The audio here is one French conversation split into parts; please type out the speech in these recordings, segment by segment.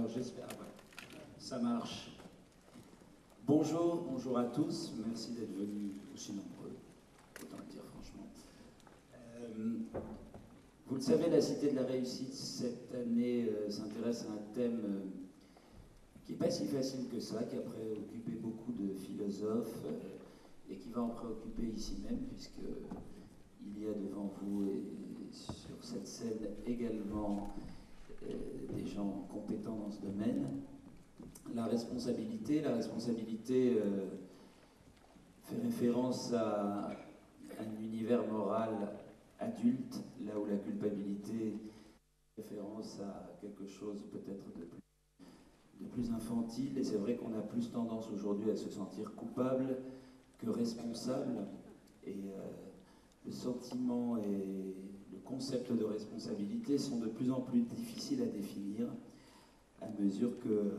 Alors j'espère, ouais, ça marche. Bonjour, bonjour à tous, merci d'être venus aussi nombreux, autant le dire franchement. Vous le savez, la Cité de la Réussite, cette année, s'intéresse à un thème qui n'est pas si facile que ça, qui a préoccupé beaucoup de philosophes et qui va en préoccuper ici même, puisqu'il y a devant vous et sur cette scène également des gens compétents dans ce domaine. La responsabilité fait référence à un univers moral adulte, là où la culpabilité fait référence à quelque chose peut-être de plus infantile, et c'est vrai qu'on a plus tendance aujourd'hui à se sentir coupable que responsable, et le sentiment et le concept de responsabilité sont de plus en plus difficiles à définir à mesure que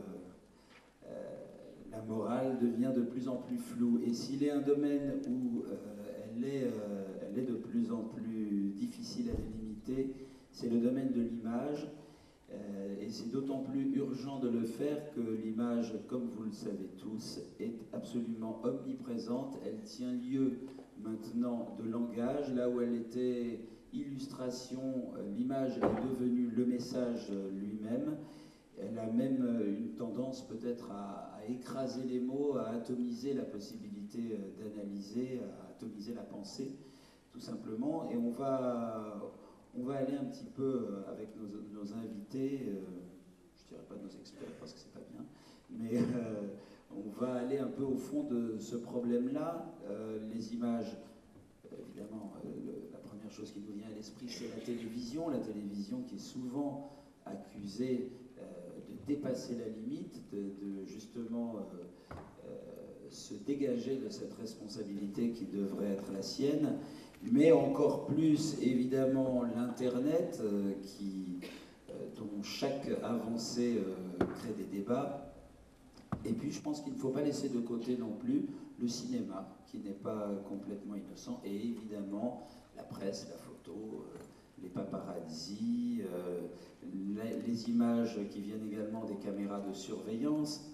la morale devient de plus en plus floue. Et s'il est un domaine où elle est de plus en plus difficile à délimiter, c'est le domaine de l'image. Et c'est d'autant plus urgent de le faire que l'image, comme vous le savez tous, est absolument omniprésente. Elle tient lieu maintenant de langage, là où elle était illustration, l'image est devenue le message lui-même. Elle a même une tendance peut-être à écraser les mots, à atomiser la possibilité d'analyser, à atomiser la pensée, tout simplement. Et on va aller un petit peu avec nos invités, je ne dirais pas nos experts parce que c'est pas bien, mais on va aller un peu au fond de ce problème-là. Les images, évidemment, la première chose qui nous vient à l'esprit, c'est la télévision qui est souvent accusée de dépasser la limite, de justement se dégager de cette responsabilité qui devrait être la sienne, mais encore plus évidemment l'Internet, dont chaque avancée crée des débats. Et puis je pense qu'il ne faut pas laisser de côté non plus le cinéma, qui n'est pas complètement innocent, et évidemment la presse, la photo, les paparazzis, les images qui viennent également des caméras de surveillance,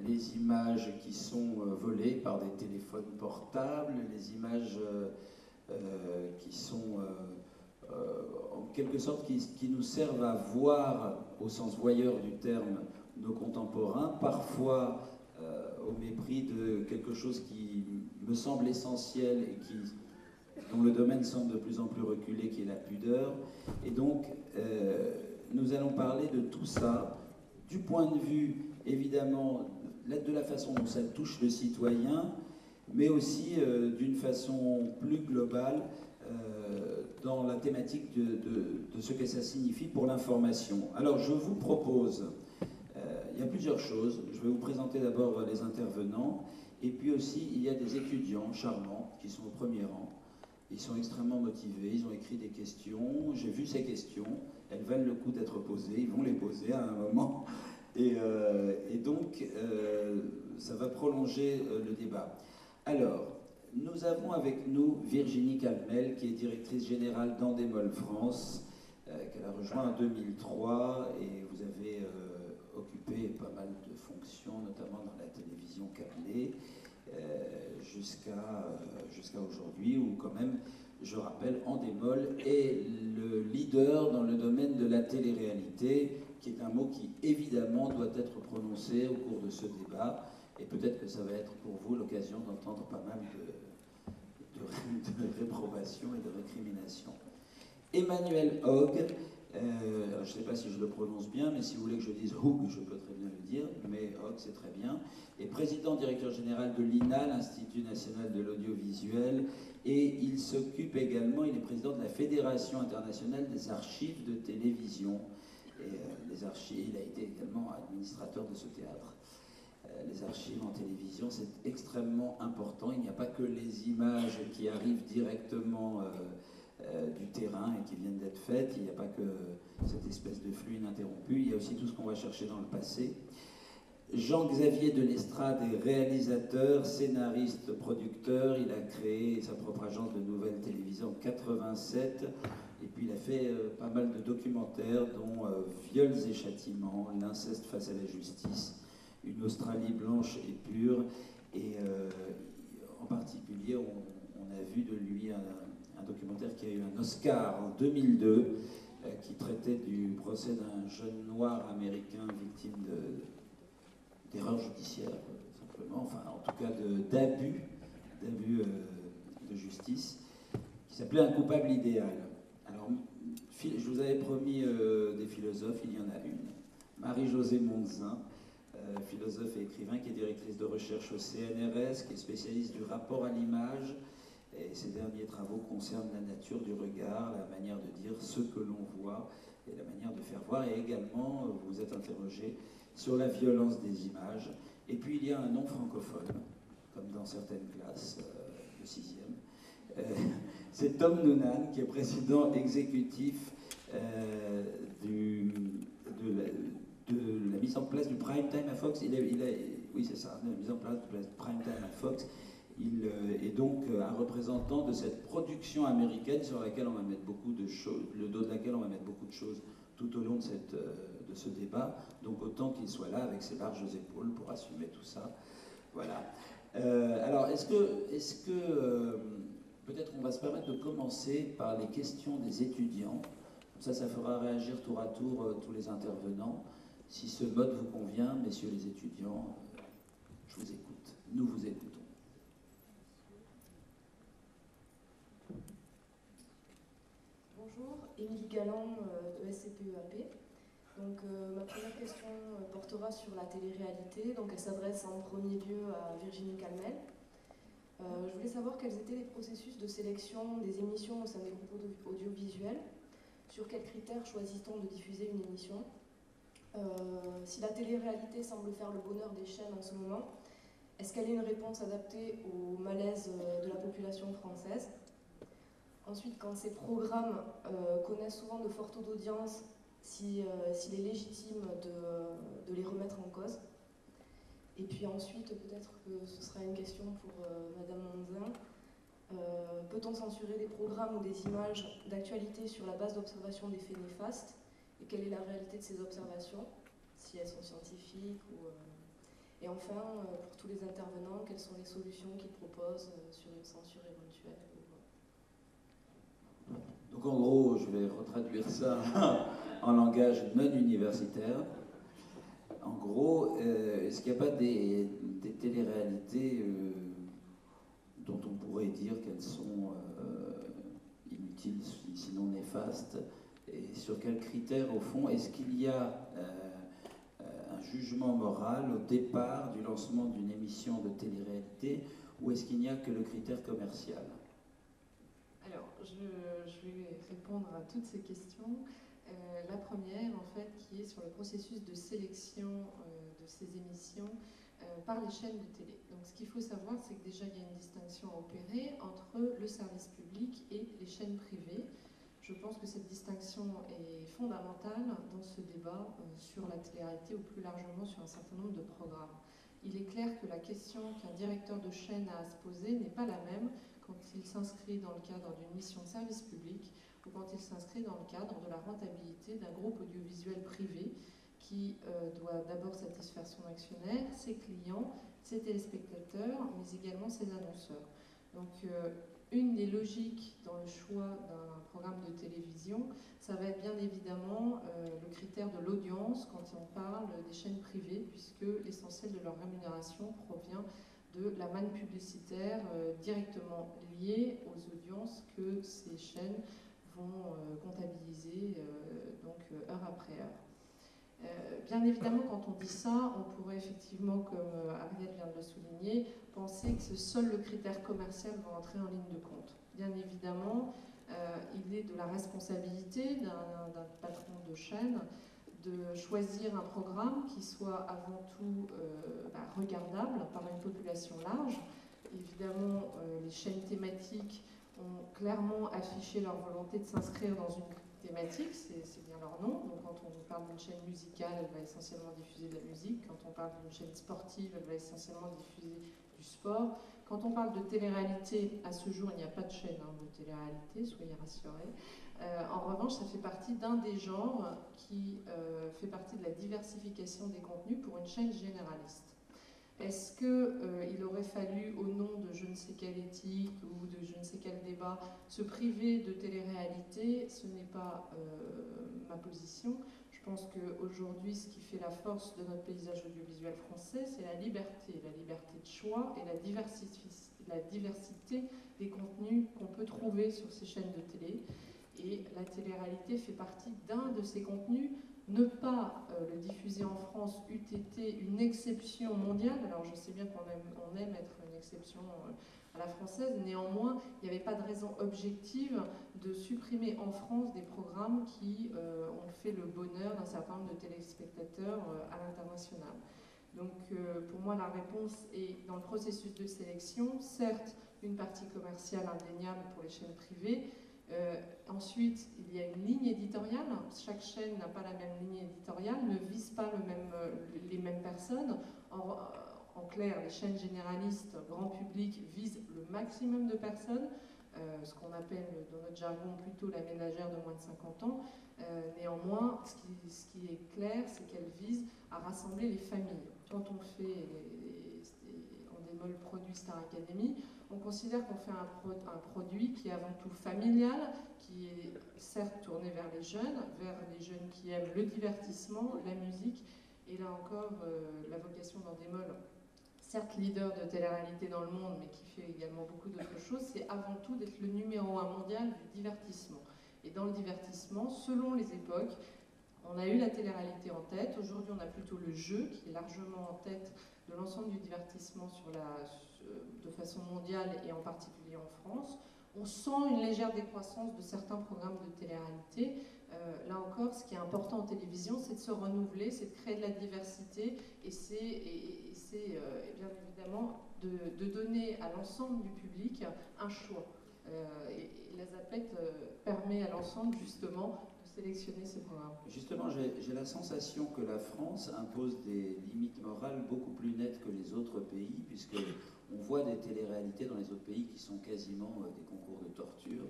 les images qui sont volées par des téléphones portables, les images qui sont en quelque sorte qui nous servent à voir, au sens voyeur du terme, nos contemporains, parfois au mépris de quelque chose qui me semble essentiel et dont le domaine semble de plus en plus reculé, qui est la pudeur. Et donc, nous allons parler de tout ça, du point de vue, évidemment, de la façon dont ça touche le citoyen, mais aussi d'une façon plus globale, dans la thématique de ce que ça signifie pour l'information. Alors, je vous propose, il y a plusieurs choses. Je vais vous présenter d'abord les intervenants, et puis aussi, il y a des étudiants charmants qui sont au premier rang. Ils sont extrêmement motivés, ils ont écrit des questions, j'ai vu ces questions, elles valent le coup d'être posées, ils vont les poser à un moment, et donc ça va prolonger le débat. Alors, nous avons avec nous Virginie Calmel, qui est directrice générale d'Endemol France, qu'elle a rejoint en 2003, et vous avez occupé pas mal de fonctions, notamment dans la télévision câblée, jusqu'à aujourd'hui, où quand même, je rappelle, Endemol est le leader dans le domaine de la télé-réalité, qui est un mot qui évidemment doit être prononcé au cours de ce débat, et peut-être que ça va être pour vous l'occasion d'entendre pas mal de réprobation et de récrimination. Emmanuel Hogg, je ne sais pas si je le prononce bien, mais si vous voulez que je dise Hogg, je peux très bien le dire, mais Hogg c'est très bien, est président directeur général de l'INA, l'Institut national de l'audiovisuel, et il s'occupe également, il est président de la Fédération internationale des archives de télévision, et les archives, il a été également administrateur de ce théâtre. Les archives en télévision, c'est extrêmement important. Il n'y a pas que les images qui arrivent directement du terrain et qui viennent d'être faites, il n'y a pas que cette espèce de flux ininterrompu, il y a aussi tout ce qu'on va chercher dans le passé. Jean-Xavier de Lestrade est réalisateur, scénariste, producteur. Il a créé sa propre agence de nouvelles télévisées en 87. Et puis il a fait pas mal de documentaires, dont Viols et châtiments, L'inceste face à la justice, Une Australie blanche et pure. Et en particulier, on a vu de lui un documentaire qui a eu un Oscar en 2002, qui traitait du procès d'un jeune noir américain victime d'erreurs judiciaires, simplement, enfin en tout cas d'abus de justice, qui s'appelait Un coupable idéal. Alors, je vous avais promis des philosophes, il y en a une. Marie-Josée Mondzin, philosophe et écrivain, qui est directrice de recherche au CNRS, qui est spécialiste du rapport à l'image. Et ses derniers travaux concernent la nature du regard, la manière de dire ce que l'on voit et la manière de faire voir. Et également, vous vous êtes interrogé sur la violence des images. Et puis, il y a un non francophone, comme dans certaines classes de 6e. C'est Tom Noonan, qui est président exécutif de la mise en place du prime time à Fox. Oui, c'est ça, la mise en place du prime time à Fox. Il est donc un représentant de cette production américaine sur laquelle on va mettre beaucoup de choses, le dos de laquelle on va mettre beaucoup de choses tout au long de ce débat. Donc autant qu'il soit là avec ses larges épaules pour assumer tout ça. Voilà. Alors, est-ce que peut-être on va se permettre de commencer par les questions des étudiants. Comme ça fera réagir tour à tour tous les intervenants. Si ce mode vous convient, messieurs les étudiants, je vous écoute. Nous vous écoutons. Bonjour, Émilie Galland de SCPEAP. Donc, ma première question portera sur la télé-réalité. Donc, elle s'adresse en premier lieu à Virginie Calmel. Je voulais savoir quels étaient les processus de sélection des émissions au sein des groupes audiovisuels. Sur quels critères choisit-on de diffuser une émission? Si la télé-réalité semble faire le bonheur des chaînes en ce moment, est-ce qu'elle est une réponse adaptée au malaise de la population française? Ensuite, quand ces programmes connaissent souvent de forts taux d'audience, s'il est légitime de les remettre en cause. Et puis ensuite, peut-être que ce sera une question pour Madame Mondzin. Peut-on censurer des programmes ou des images d'actualité sur la base d'observation des faits néfastes? Et quelle est la réalité de ces observations, si elles sont scientifiques ou, Et enfin, pour tous les intervenants, quelles sont les solutions qu'ils proposent sur une censure éventuelle? Donc en gros, je vais retraduire ça en langage non universitaire. En gros, est-ce qu'il n'y a pas des téléréalités dont on pourrait dire qu'elles sont inutiles, sinon néfastes? Et sur quels critères, au fond, est-ce qu'il y a un jugement moral au départ du lancement d'une émission de télé-réalité, ou est-ce qu'il n'y a que le critère commercial? Alors, je vais répondre à toutes ces questions. La première, en fait, qui est sur le processus de sélection de ces émissions par les chaînes de télé. Donc, ce qu'il faut savoir, c'est que déjà, il y a une distinction à opérer entre le service public et les chaînes privées. Je pense que cette distinction est fondamentale dans ce débat sur la télé-réalité ou plus largement sur un certain nombre de programmes. Il est clair que la question qu'un directeur de chaîne a à se poser n'est pas la même quand il s'inscrit dans le cadre d'une mission de service public ou quand il s'inscrit dans le cadre de la rentabilité d'un groupe audiovisuel privé qui doit d'abord satisfaire son actionnaire, ses clients, ses téléspectateurs, mais également ses annonceurs. Donc, une des logiques dans le choix d'un programme de télévision, ça va être bien évidemment le critère de l'audience quand on parle des chaînes privées, puisque l'essentiel de leur rémunération provient de la manne publicitaire directement liée aux audiences que ces chaînes vont comptabiliser heure après heure. Bien évidemment, quand on dit ça, on pourrait effectivement, comme Ariel vient de le souligner, penser que seul le critère commercial va entrer en ligne de compte. Bien évidemment, il est de la responsabilité d'un patron de chaîne de choisir un programme qui soit avant tout regardable par une population large. Évidemment, les chaînes thématiques ont clairement affiché leur volonté de s'inscrire dans une thématique, c'est bien leur nom. Donc quand on parle d'une chaîne musicale, elle va essentiellement diffuser de la musique. Quand on parle d'une chaîne sportive, elle va essentiellement diffuser du sport. Quand on parle de télé-réalité, à ce jour, il n'y a pas de chaîne de télé-réalité, soyez rassurés. En revanche, ça fait partie d'un des genres qui fait partie de la diversification des contenus pour une chaîne généraliste. Est-ce qu'il aurait fallu, au nom de je ne sais quelle éthique ou de je ne sais quel débat, se priver de télé-réalité? Ce n'est pas ma position. Je pense qu'aujourd'hui, ce qui fait la force de notre paysage audiovisuel français, c'est la liberté de choix et la diversité des contenus qu'on peut trouver sur ces chaînes de télé. Et la télé-réalité fait partie d'un de ces contenus. Ne pas le diffuser en France eût été une exception mondiale. Alors je sais bien qu'on aime être une exception à la française, néanmoins il n'y avait pas de raison objective de supprimer en France des programmes qui ont fait le bonheur d'un certain nombre de téléspectateurs à l'international. Donc pour moi la réponse est dans le processus de sélection, certes une partie commerciale indéniable pour les chaînes privées. Ensuite, il y a une ligne éditoriale. Chaque chaîne n'a pas la même ligne éditoriale, ne vise pas les mêmes personnes. En clair, les chaînes généralistes, grand public, visent le maximum de personnes, ce qu'on appelle dans notre jargon plutôt la ménagère de moins de 50 ans. Néanmoins, ce qui est clair, c'est qu'elles visent à rassembler les familles. Quand on fait en démol produit Star Academy, on considère qu'on fait un produit qui est avant tout familial, qui est certes tourné vers les jeunes qui aiment le divertissement, la musique, et là encore, la vocation d'Endemol, certes leader de télé-réalité dans le monde, mais qui fait également beaucoup d'autres choses, c'est avant tout d'être le numéro 1 mondial du divertissement. Et dans le divertissement, selon les époques, on a eu la télé-réalité en tête, aujourd'hui on a plutôt le jeu qui est largement en tête de l'ensemble du divertissement de façon mondiale et en particulier en France. On sent une légère décroissance de certains programmes de télé-réalité. Là encore, ce qui est important en télévision, c'est de se renouveler, c'est de créer de la diversité et c'est bien évidemment de donner à l'ensemble du public un choix. Et la ZAPET permet à l'ensemble justement de sélectionner ces programmes. Justement, j'ai la sensation que la France impose des limites morales beaucoup plus nettes que les autres pays, puisque on voit des téléréalités dans les autres pays qui sont quasiment des concours de torture,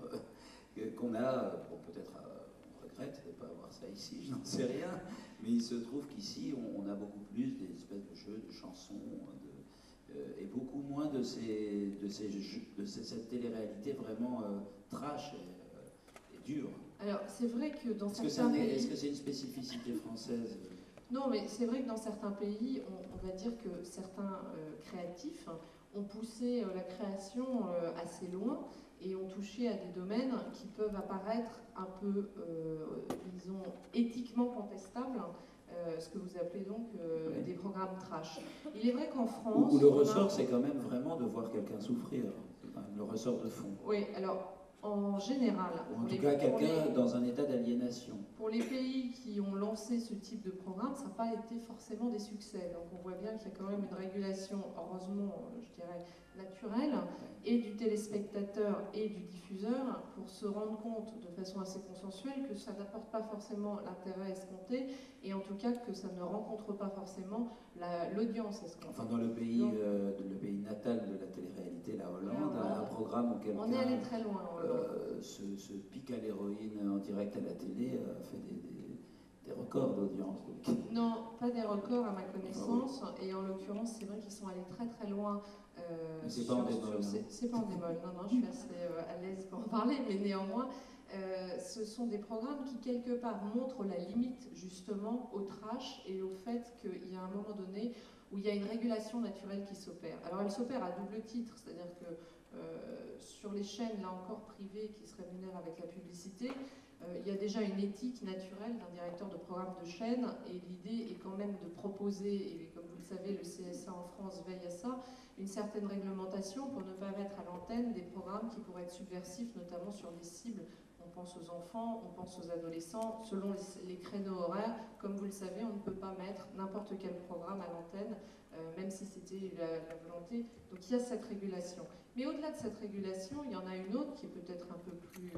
qu'on a, bon, peut-être on regrette de ne pas avoir ça ici, je n'en sais rien, mais il se trouve qu'ici on a beaucoup plus des espèces de jeux, de chansons, et beaucoup moins de cette télé-réalité vraiment trash et dure. Alors c'est vrai que dans certains pays... Est-ce que c'est une spécificité française? Non, mais c'est vrai que dans certains pays, on va dire que certains créatifs ont poussé la création assez loin et ont touché à des domaines qui peuvent apparaître un peu, disons, éthiquement contestables, ce que vous appelez donc oui. des programmes trash. Il est vrai qu'en France... Où le ressort, c'est quand même vraiment de voir quelqu'un souffrir, c'est quand même le ressort de fond. Oui, alors... En général, ou en tout cas quelqu'un dans un état d'aliénation. Pour les pays qui ont lancé ce type de programme, ça n'a pas été forcément des succès. Donc on voit bien qu'il y a quand même une régulation, heureusement, je dirais, naturelle, et du téléspectateur et du diffuseur, pour se rendre compte de façon assez consensuelle que ça n'apporte pas forcément l'intérêt escompté, et en tout cas que ça ne rencontre pas forcément l'audience escomptée. Enfin, dans le pays natal de la télé-réalité, la Hollande, un programme où quelqu'un... On est allé très loin en Hollande. Se pique à l'héroïne en direct à la télé, fait des records d'audience. Non, pas des records à ma connaissance, et en l'occurrence, c'est vrai qu'ils sont allés très très loin. C'est pas en démol. C'est pas en démol, non, je suis assez à l'aise pour en parler, mais néanmoins, ce sont des programmes qui quelque part montrent la limite justement au trash et au fait qu'il y a un moment donné où il y a une régulation naturelle qui s'opère. Alors elle s'opère à double titre, c'est-à-dire que sur les chaînes, là encore privées, qui se rémunèrent avec la publicité, il y a déjà une éthique naturelle d'un directeur de programme de chaîne, et l'idée est quand même de proposer, et comme vous le savez, le CSA en France veille à ça, une certaine réglementation pour ne pas mettre à l'antenne des programmes qui pourraient être subversifs, notamment sur des cibles. On pense aux enfants, on pense aux adolescents, selon les créneaux horaires. Comme vous le savez, on ne peut pas mettre n'importe quel programme à l'antenne, même si c'était la volonté. Donc il y a cette régulation. Mais au-delà de cette régulation, il y en a une autre qui est peut-être un peu plus...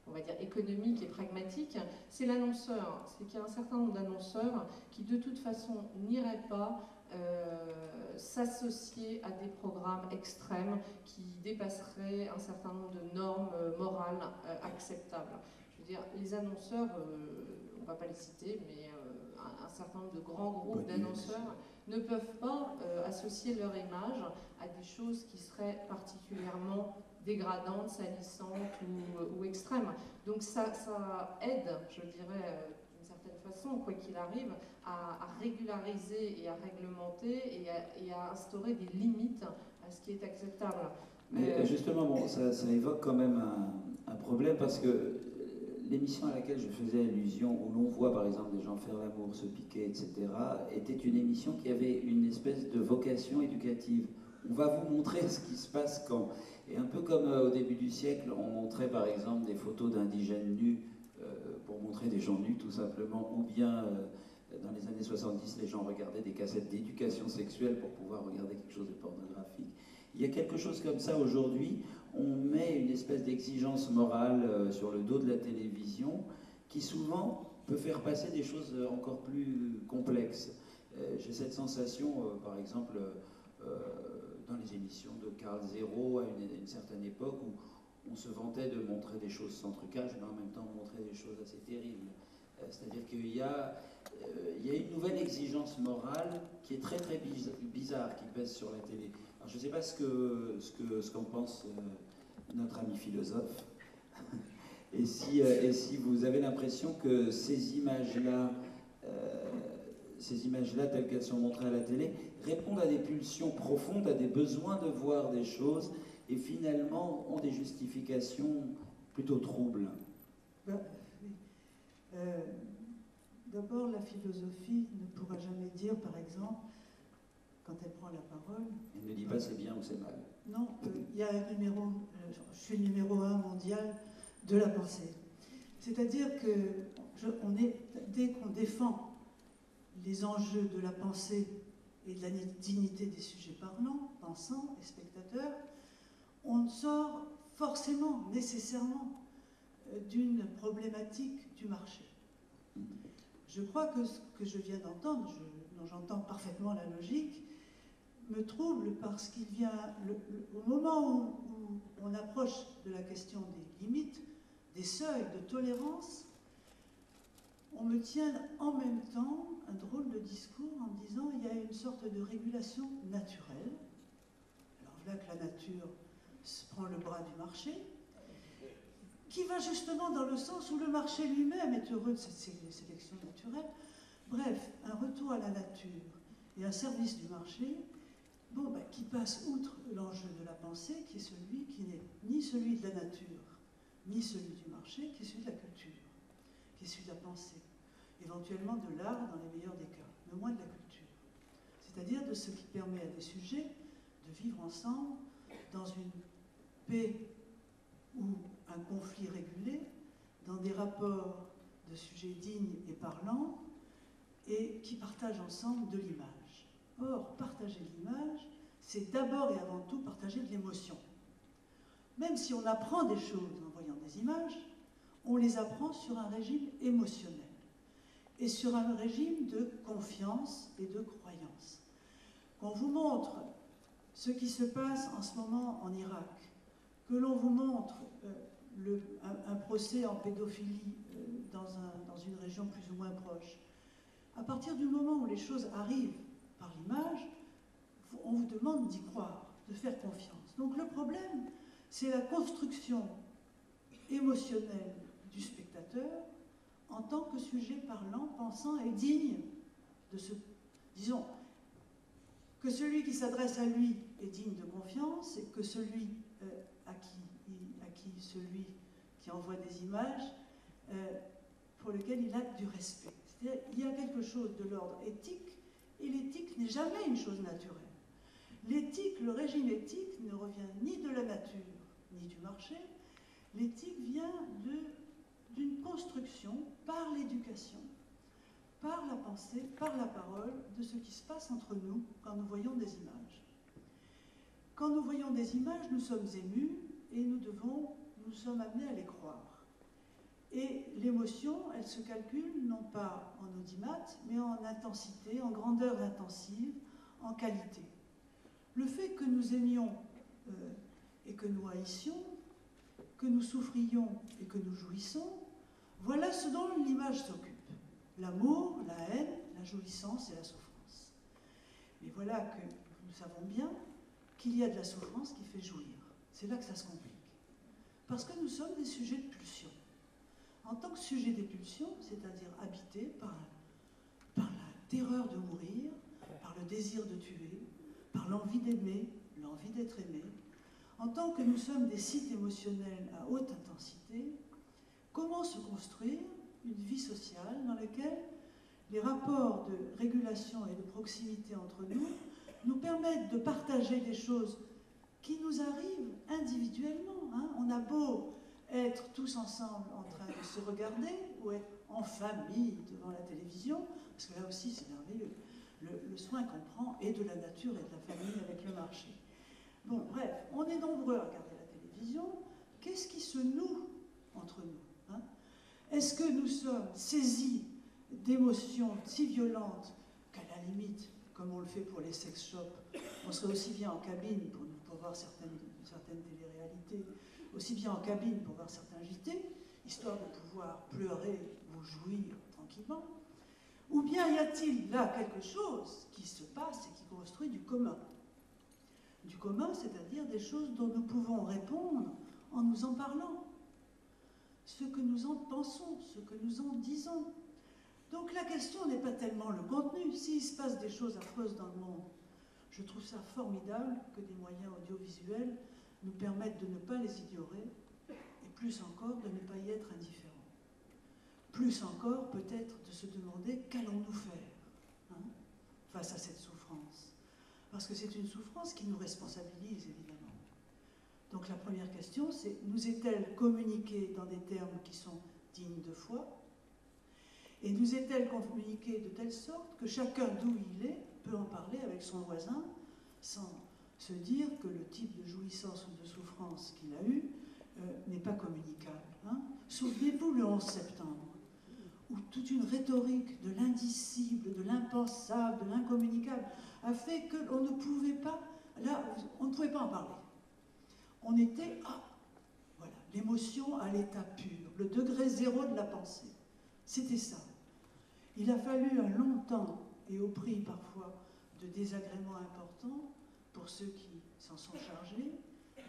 on va dire économique et pragmatique, c'est l'annonceur. C'est qu'il y a un certain nombre d'annonceurs qui de toute façon n'iraient pas s'associer à des programmes extrêmes qui dépasseraient un certain nombre de normes morales acceptables. Je veux dire, les annonceurs, on ne va pas les citer, mais un certain nombre de grands groupes d'annonceurs ne peuvent pas associer leur image à des choses qui seraient particulièrement dégradantes, salissantes ou extrêmes. Donc ça aide, je dirais, d'une certaine façon, quoi qu'il arrive, à régulariser et à réglementer et à instaurer des limites à ce qui est acceptable. Mais justement, bon, ça évoque quand même un problème, parce que l'émission à laquelle je faisais allusion, où l'on voit par exemple des gens faire l'amour, se piquer, etc., était une émission qui avait une espèce de vocation éducative. On va vous montrer ce qui se passe quand. Et un peu comme au début du siècle, on montrait par exemple des photos d'indigènes nus pour montrer des gens nus tout simplement, ou bien dans les années 70, les gens regardaient des cassettes d'éducation sexuelle pour pouvoir regarder quelque chose de pornographique. Il y a quelque chose comme ça aujourd'hui. On met une espèce d'exigence morale sur le dos de la télévision qui souvent peut faire passer des choses encore plus complexes. J'ai cette sensation, par exemple, dans les émissions de Carl Zero à une certaine époque, où on se vantait de montrer des choses sans trucage, mais en même temps on montrait des choses assez terribles. C'est-à-dire qu'il y a une nouvelle exigence morale qui est très très bizarre, qui pèse sur la télé. Alors, je ne sais pas ce qu'en pense notre ami philosophe, et si vous avez l'impression que ces images-là, telles qu'elles sont montrées à la télé, répondent à des pulsions profondes, à des besoins de voir des choses, et finalement ont des justifications plutôt troubles. D'abord, la philosophie ne pourra jamais dire, par exemple, quand elle prend la parole... Elle ne dit pas c'est bien ou c'est mal. Non, il y a un numéro... je suis le numéro 1 mondial de la pensée. C'est-à-dire que dès qu'on défend les enjeux de la pensée et de la dignité des sujets parlants, pensants et spectateurs, on sort forcément, nécessairement, d'une problématique du marché. Je crois que ce que je viens d'entendre, dont j'entends parfaitement la logique, me trouble parce qu'il vient, au moment où on approche de la question des limites, des seuils de tolérance, on me tient en même temps un drôle de discours en me disant il y a une sorte de régulation naturelle. Alors là que la nature se prend le bras du marché, qui va justement dans le sens où le marché lui-même est heureux de cette sélection naturelle. Bref, un retour à la nature et un service du marché, qui passe outre l'enjeu de la pensée, qui est celui qui n'est ni celui de la nature, ni celui du marché, qui est celui de la culture, qui est celui de la pensée, éventuellement de l'art dans les meilleurs des cas, mais moins de la culture. C'est-à-dire de ce qui permet à des sujets de vivre ensemble dans une paix ou un conflit régulé, dans des rapports de sujets dignes et parlants, et qui partagent ensemble de l'image. Or, partager de l'image, c'est d'abord et avant tout partager de l'émotion. Même si on apprend des choses en voyant des images, on les apprend sur un régime émotionnel et sur un régime de confiance et de croyance. Qu'on vous montre ce qui se passe en ce moment en Irak, que l'on vous montre un procès en pédophilie dans une région plus ou moins proche, à partir du moment où les choses arrivent par l'image, on vous demande d'y croire, de faire confiance. Donc le problème, c'est la construction émotionnelle du spectateur en tant que sujet parlant, pensant et digne de ce... Disons, que celui qui s'adresse à lui est digne de confiance et que celui celui qui envoie des images, pour lequel il a du respect. C'est-à-dire, il y a quelque chose de l'ordre éthique, et l'éthique n'est jamais une chose naturelle. L'éthique, le régime éthique, ne revient ni de la nature, ni du marché. L'éthique vient d'une construction par l'éducation, par la pensée, par la parole, de ce qui se passe entre nous quand nous voyons des images. Quand nous voyons des images, nous sommes émus et nous sommes amenés à les croire. Et l'émotion, elle se calcule non pas en audimat, mais en intensité, en grandeur intensive, en qualité. Le fait que nous aimions et que nous haïssions, que nous souffrions et que nous jouissons, Voilà ce dont l'image s'occupe. L'amour, la haine, la jouissance et la souffrance. Mais voilà que nous savons bien qu'il y a de la souffrance qui fait jouir. C'est là que ça se complique. Parce que nous sommes des sujets de pulsion. En tant que sujet des pulsions, c'est-à-dire habités par la terreur de mourir, par le désir de tuer, par l'envie d'aimer, l'envie d'être aimé, en tant que nous sommes des sites émotionnels à haute intensité, comment se construire une vie sociale dans laquelle les rapports de régulation et de proximité entre nous permettent de partager des choses qui nous arrivent individuellement. Hein. On a beau être tous ensemble en train de se regarder ou être en famille devant la télévision, parce que là aussi c'est merveilleux, le soin qu'on prend est de la nature et de la famille avec le marché. Bon, bref, on est nombreux à regarder la télévision. Qu'est-ce qui se noue entre nous, hein? Est-ce que nous sommes saisis d'émotions si violentes qu'à la limite, comme on le fait pour les sex shops, on serait aussi bien en cabine pour voir certaines téléréalités, aussi bien en cabine pour voir certains JT, histoire de pouvoir pleurer ou jouir tranquillement? Ou bien y a-t-il là quelque chose qui se passe et qui construit du commun? Du commun, c'est-à-dire des choses dont nous pouvons répondre en nous en parlant. Ce que nous en pensons, ce que nous en disons. Donc la question n'est pas tellement le contenu. S'il se passe des choses affreuses dans le monde, je trouve ça formidable que des moyens audiovisuels nous permettent de ne pas les ignorer et plus encore de ne pas y être indifférents. Plus encore peut-être de se demander qu'allons-nous faire, hein, face à cette souffrance. Parce que c'est une souffrance qui nous responsabilise évidemment. Donc la première question, c'est: nous est-elle communiquée dans des termes qui sont dignes de foi? Et nous est-elle communiquée de telle sorte que chacun, d'où il est, peut en parler avec son voisin sans se dire que le type de jouissance ou de souffrance qu'il a eu n'est pas communicable, hein? Souvenez-vous le 11 septembre, où toute une rhétorique de l'indicible, de l'impensable, de l'incommunicable a fait qu'on ne pouvait pas, là, on ne pouvait pas en parler. On était, voilà, l'émotion à l'état pur, le degré zéro de la pensée. C'était ça. Il a fallu un long temps, et au prix parfois de désagréments importants, pour ceux qui s'en sont chargés,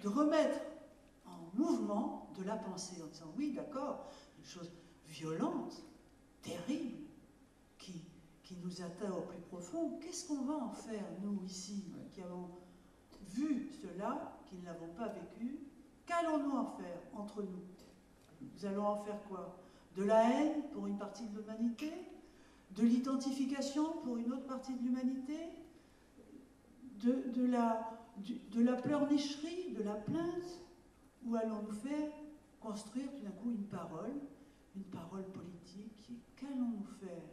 de remettre en mouvement de la pensée, en disant oui, d'accord, une chose violente, terrible, qui nous atteint au plus profond. Qu'est-ce qu'on va en faire, nous, ici, qui avons vu cela, qui ne l'avons pas vécu? Qu'allons-nous en faire entre nous? Nous allons en faire quoi? De la haine pour une partie de l'humanité? De l'identification pour une autre partie de l'humanité? De la pleurnicherie, de la plainte? Ou allons-nous faire construire tout d'un coup une parole politique qui est: qu'allons-nous faire?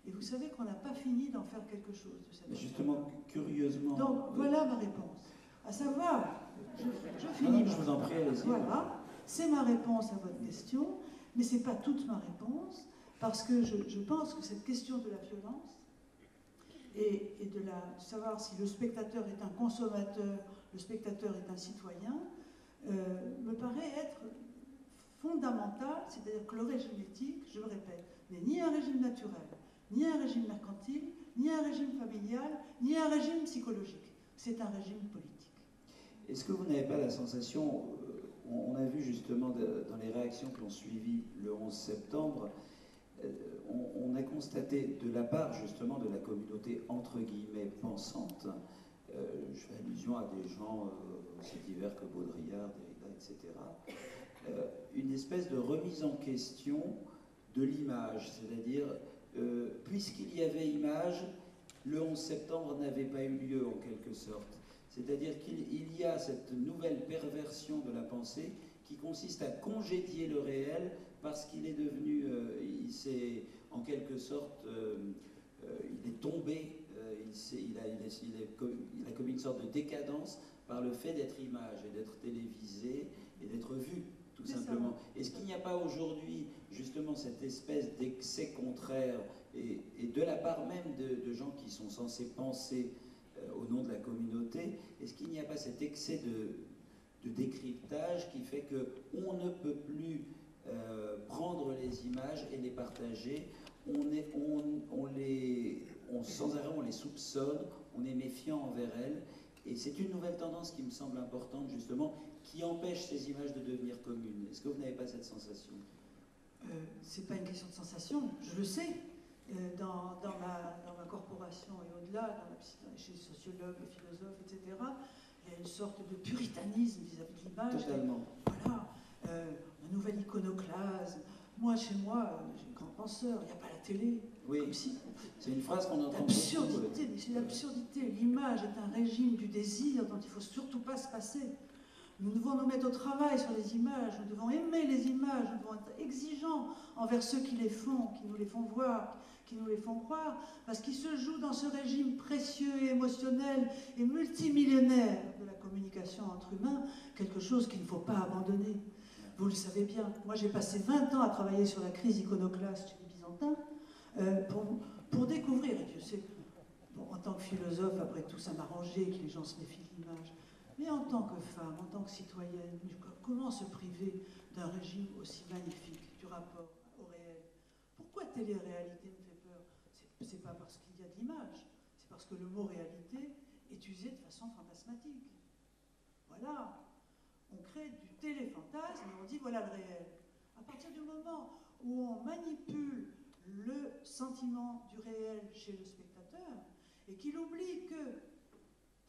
Et vous savez qu'on n'a pas fini d'en faire quelque chose de cette manière. Justement, curieusement... Donc, voilà ma réponse. À savoir, je finis. Non, je vous en prie, allez-y. Voilà, c'est ma réponse à votre question, mais ce n'est pas toute ma réponse, parce que je pense que cette question de la violence et de savoir si le spectateur est un consommateur, le spectateur est un citoyen, me paraît être fondamentale, c'est-à-dire que le régime éthique, je le répète, n'est ni un régime naturel, ni un régime mercantile, ni un régime familial, ni un régime psychologique. C'est un régime politique. Est-ce que vous n'avez pas la sensation, on a vu justement dans les réactions qui ont suivi le 11 septembre, on a constaté de la part justement de la communauté entre guillemets pensante, je fais allusion à des gens aussi divers que Baudrillard, Derrida, etc., une espèce de remise en question de l'image, c'est-à-dire puisqu'il y avait image, le 11 septembre n'avait pas eu lieu en quelque sorte. C'est-à-dire qu'il y a cette nouvelle perversion de la pensée qui consiste à congédier le réel parce qu'il est devenu, il s'est en quelque sorte, il est tombé, il a commis une sorte de décadence par le fait d'être image et d'être télévisé et d'être vu, tout simplement. Est-ce qu'il n'y a pas aujourd'hui justement cette espèce d'excès contraire et de la part même de gens qui sont censés penser au nom de la communauté, est-ce qu'il n'y a pas cet excès de décryptage qui fait qu'on ne peut plus prendre les images et les partager. Sans arrêt, on les soupçonne, on est méfiant envers elles. Et c'est une nouvelle tendance qui me semble importante, justement, qui empêche ces images de devenir communes. Est-ce que vous n'avez pas cette sensation? C'est pas une question de sensation, je le sais. Dans ma corporation et au-delà, chez les sociologues, les philosophes, etc., il y a une sorte de puritanisme vis-à-vis de l'image. Totalement. Voilà, un nouvel iconoclasme. Moi, chez moi, j'ai un grand penseur, il n'y a pas la télé. Oui, comme si, c'est une phrase qu'on entend l'absurdité, beaucoup. mais c'est l'absurdité. L'image est un régime du désir dont il ne faut surtout pas se passer. Nous devons nous mettre au travail sur les images, nous devons aimer les images, nous devons être exigeants envers ceux qui les font, qui nous les font voir, qui nous les font croire, parce qu'il se joue dans ce régime précieux et émotionnel et multimillénaire de la communication entre humains, quelque chose qu'il ne faut pas abandonner. Vous le savez bien, moi j'ai passé 20 ans à travailler sur la crise iconoclaste chez les Byzantins pour découvrir, et Dieu sait, bon, en tant que philosophe, après tout, ça m'arrangeait que les gens se méfient de l'image. Mais en tant que femme, en tant que citoyenne, comment se priver d'un régime aussi magnifique du rapport au réel? Pourquoi télé-réalité me fait peur? C'est pas parce qu'il y a de l'image, c'est parce que le mot réalité est usé de façon fantasmatique. Voilà, on crée du téléfantasme et on dit voilà le réel. À partir du moment où on manipule le sentiment du réel chez le spectateur et qu'il oublie que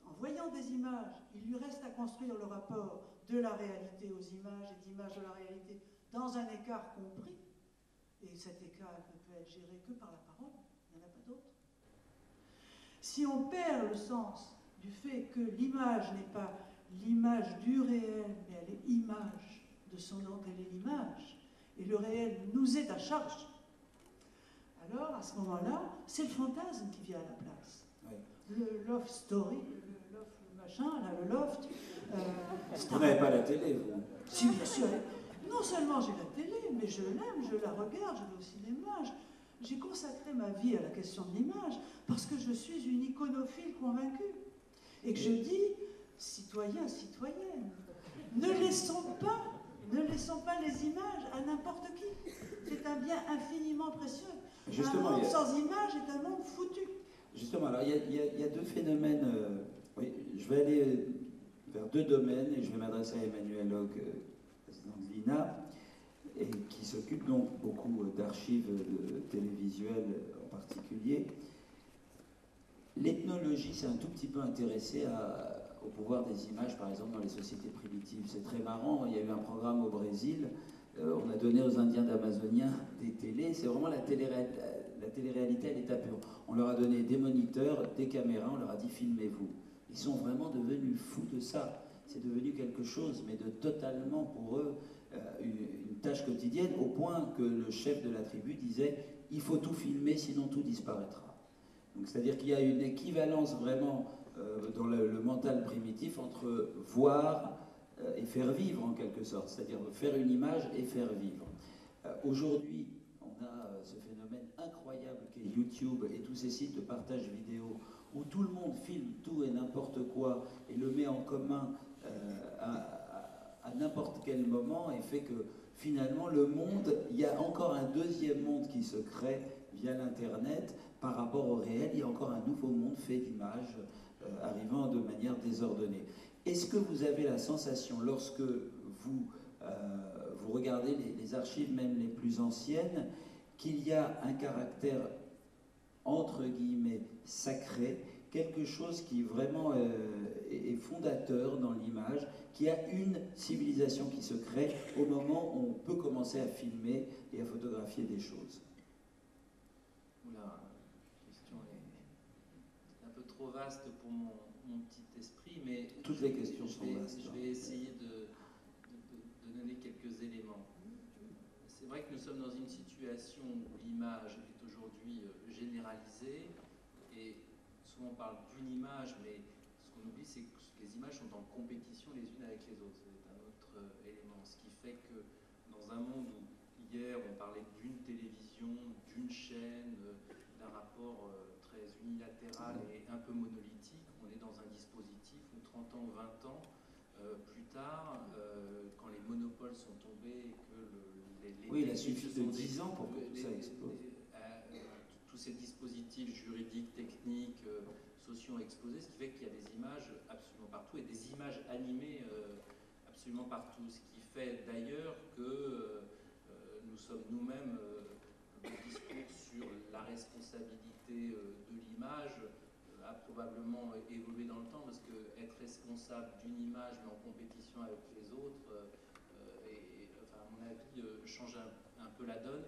en voyant des images, il lui reste à construire le rapport de la réalité aux images et d'images de la réalité dans un écart compris. Et cet écart ne peut être géré que par la parole, il n'y en a pas d'autre. Si on perd le sens du fait que l'image n'est pas l'image du réel, mais elle est image de son nom, elle est l'image, et le réel nous est à charge, alors à ce moment-là, c'est le fantasme qui vient à la place. Oui. Le love story, machin, là, le loft. Vous n'avez pas la télé, vous? Si, bien sûr. Non seulement j'ai la télé, mais je l'aime, je la regarde, je vais au cinéma. J'ai consacré ma vie à la question de l'image parce que je suis une iconophile convaincue. Et que je dis, citoyens, citoyennes, ne laissons pas les images à n'importe qui. C'est un bien infiniment précieux. Justement, un monde sans image est un monde foutu. Justement, alors il y a deux phénomènes. Oui, je vais aller vers deux domaines et je vais m'adresser à Emmanuel Hoc, président de l'INA, et qui s'occupe donc beaucoup d'archives télévisuelles en particulier. L'ethnologie s'est un tout petit peu intéressée au pouvoir des images, par exemple, dans les sociétés primitives. C'est très marrant, il y a eu un programme au Brésil, on a donné aux Indiens d'Amazonien des télés, c'est vraiment la télé-réalité à l'état pur. On leur a donné des moniteurs, des caméras, on leur a dit filmez-vous. Ils sont vraiment devenus fous de ça. C'est devenu quelque chose, mais de totalement pour eux une tâche quotidienne, au point que le chef de la tribu disait il faut tout filmer, sinon tout disparaîtra. Donc c'est-à-dire qu'il y a une équivalence vraiment dans le mental primitif entre voir et faire vivre en quelque sorte, c'est-à-dire faire une image et faire vivre. Aujourd'hui, on a ce phénomène incroyable qu'est YouTube et tous ces sites de partage vidéo où tout le monde filme tout et n'importe quoi et le met en commun à n'importe quel moment et fait que finalement le monde, il y a encore un deuxième monde qui se crée via l'Internet par rapport au réel, il y a encore un nouveau monde fait d'images arrivant de manière désordonnée. Est-ce que vous avez la sensation, lorsque vous regardez les archives, même les plus anciennes, qu'il y a un caractère entre guillemets sacré, quelque chose qui vraiment est fondateur dans l'image, qui a une civilisation qui se crée au moment où on peut commencer à filmer et à photographier des choses? Oula, la question est un peu trop vaste pour mon petit esprit, mais toutes les questions sont vastes. Je vais essayer de donner quelques éléments. C'est vrai que nous sommes dans une situation où l'image est aujourd'hui généralisée, et souvent on parle d'une image, mais ce qu'on oublie, c'est que les images sont en compétition les unes avec les autres. C'est un autre élément, ce qui fait que dans un monde où hier on parlait d'une télévision, d'une chaîne, d'un rapport très unilatéral et un peu monolithique, on est dans un dispositif où 30 ans, 20 ans, plus tard, quand les monopoles sont tombés et que oui, il a suffi de 10 ans pour que tout ça explose. Tous ces dispositifs juridiques, techniques, sociaux ont explosé, ce qui fait qu'il y a des images absolument partout et des images animées absolument partout. Ce qui fait d'ailleurs que nous sommes nous-mêmes, le discours sur la responsabilité de l'image a probablement évolué dans le temps, parce que être responsable d'une image mais en compétition avec les autres, enfin, à mon avis, change un peu la donne.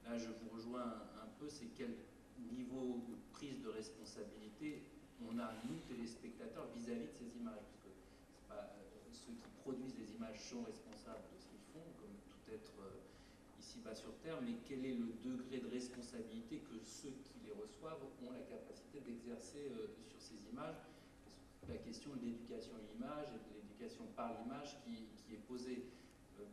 Là, je vous rejoins un peu, c'est quel niveau de prise de responsabilité on a, nous, téléspectateurs, vis-à-vis de ces images. Parce que c'est pas, ceux qui produisent les images sont responsables de ce qu'ils font, comme tout être ici-bas sur Terre, mais quel est le degré de responsabilité que ceux qui les reçoivent ont la capacité d'exercer sur ces images? La question de l'éducation à l'image et de l'éducation par l'image qui est posée.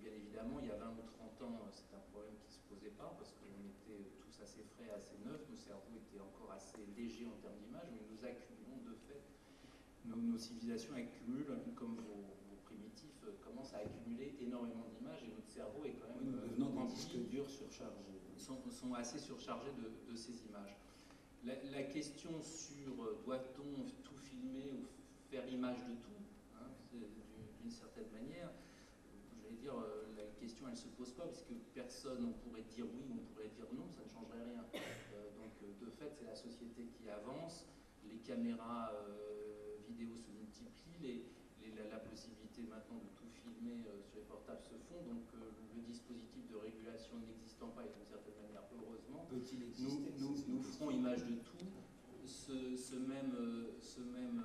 Bien évidemment, il y a 20 ou 30 ans, c'est un problème qui ne se posait pas, parce qu'on était tous assez frais, assez neufs, nos cerveaux étaient encore assez légers en termes d'image, mais nous accumulons de fait, nos civilisations accumulent, comme vos primitifs commencent à accumuler énormément d'images, et notre cerveau est quand même... Nous devenons des disques durs surchargés. Sont assez surchargés de ces images. La question sur doit-on tout filmer ou faire image de tout, hein, d'une certaine manière, j'allais dire, la question elle ne se pose pas, parce que personne, on pourrait dire oui, on pourrait dire non, ça ne changerait rien. Donc de fait, c'est la société qui avance, les caméras vidéo se multiplient, la possibilité maintenant de tout filmer sur les portables se font, donc le dispositif de régulation n'existant pas, et d'une certaine manière, heureusement, nous ferons image de tout. Ce même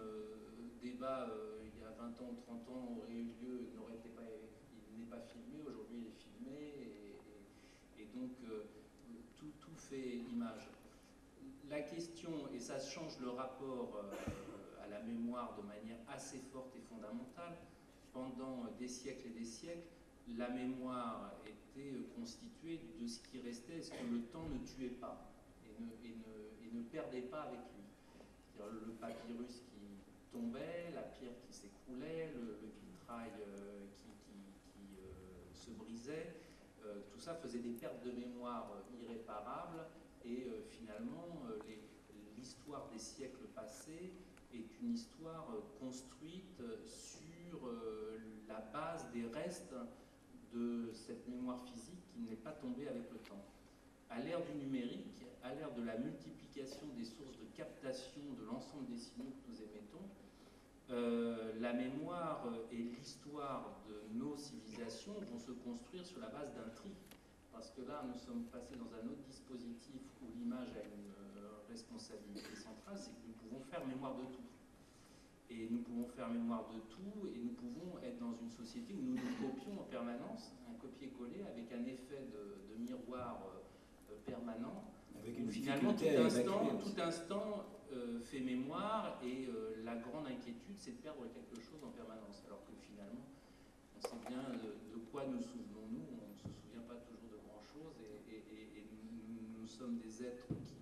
débat, il y a 20 ans ou 30 ans, aurait eu lieu, il n'est pas filmé, aujourd'hui il est filmé, et donc tout fait image. La question, et ça change le rapport à la mémoire de manière assez forte et fondamentale, pendant des siècles et des siècles, la mémoire était constituée de ce qui restait, ce que le temps ne tuait pas et ne perdait pas avec lui. C'est-à-dire le papyrus qui tombait, la pierre qui s'écroulait, le vitrail qui se brisait, tout ça faisait des pertes de mémoire irréparables, et finalement l'histoire des siècles passés est une histoire construite sur la base des restes de cette mémoire physique qui n'est pas tombée avec le temps. À l'ère du numérique, à l'ère de la multiplication des sources de captation de l'ensemble des signaux que nous émettons, la mémoire et l'histoire de nos civilisations vont se construire sur la base d'un tri. Parce que là, nous sommes passés dans un autre dispositif où l'image a une responsabilité centrale, c'est que nous pouvons faire mémoire de tout. Et nous pouvons faire mémoire de tout, et nous pouvons être dans une société où nous nous copions en permanence, un copier-coller avec un effet de miroir permanent, avec où une finalement tout instant fait mémoire, et la grande inquiétude c'est de perdre quelque chose en permanence, alors que finalement on sait bien de quoi nous souvenons-nous, on ne se souvient pas toujours de grand-chose, et nous sommes des êtres qui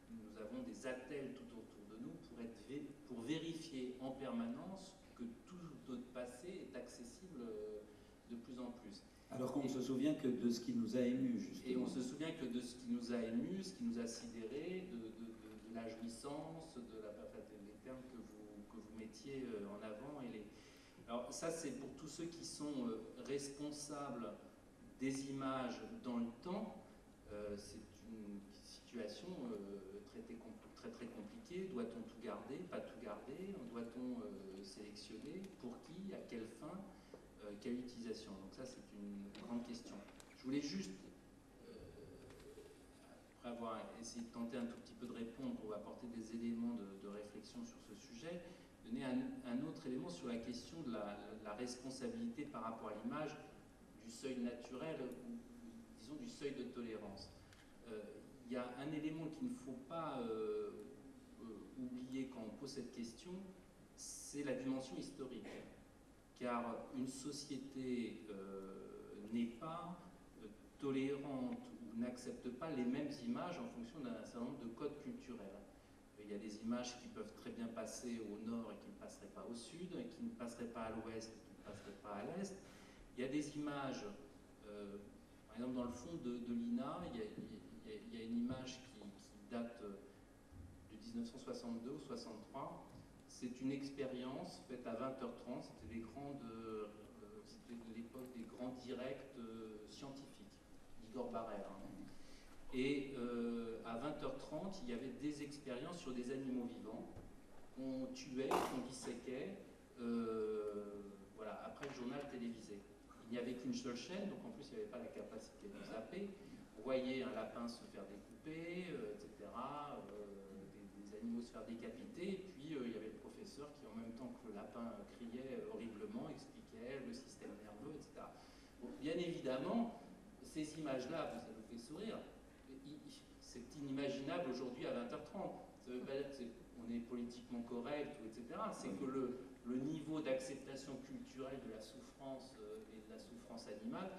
nous avons des attelles tout autour de nous pour vérifier en permanence que tout notre passé est accessible de plus en plus. Alors qu'on ne se souvient que de ce qui nous a émus, justement. Et on se souvient que de ce qui nous a émus, ce qui nous a sidérés, de la jouissance, de la les termes que vous mettiez en avant. Alors ça, c'est pour tous ceux qui sont responsables des images dans le temps. C'est une situation très compliquée. Doit-on tout garder, pas tout garder? Doit-on sélectionner? Pour qui? À quelle fin? Quelle utilisation? Donc ça, c'est une grande question. Je voulais juste, après avoir essayé de tenter un tout petit peu de répondre pour apporter des éléments de réflexion sur ce sujet, donner un autre élément sur la question de la responsabilité par rapport à l'image, du seuil naturel, ou disons du seuil de tolérance. Il y a un élément qu'il ne faut pas oublier quand on pose cette question, c'est la dimension historique. Car une société n'est pas tolérante ou n'accepte pas les mêmes images en fonction d'un certain nombre de codes culturels. Il y a des images qui peuvent très bien passer au nord et qui ne passeraient pas au au sud, qui ne passerait pas à l'ouest, qui ne passerait pas à l'est. Il y a des images, par exemple dans le fond de l'INA, il y a une image qui date de 1962 ou 63. C'est une expérience faite à 20h30, c'était de l'époque des grands directs scientifiques, d'Igor Barrère. Et à 20h30, il y avait des expériences sur des animaux vivants qu'on tuait, qu'on disséquait, voilà, après le journal télévisé. Il n'y avait qu'une seule chaîne, donc en plus il n'y avait pas la capacité de zapper. On voyait un lapin se faire découper, etc., des animaux se faire décapiter, et puis il y avait le professeur qui, en même temps que le lapin criait horriblement, expliquait le système nerveux, etc. Bon, bien évidemment, ces images-là, ça nous fait sourire, c'est inimaginable aujourd'hui à 20h30. Ça veut pas dire qu'on est politiquement correct, etc. C'est que le niveau d'acceptation culturelle de la souffrance et de la souffrance animale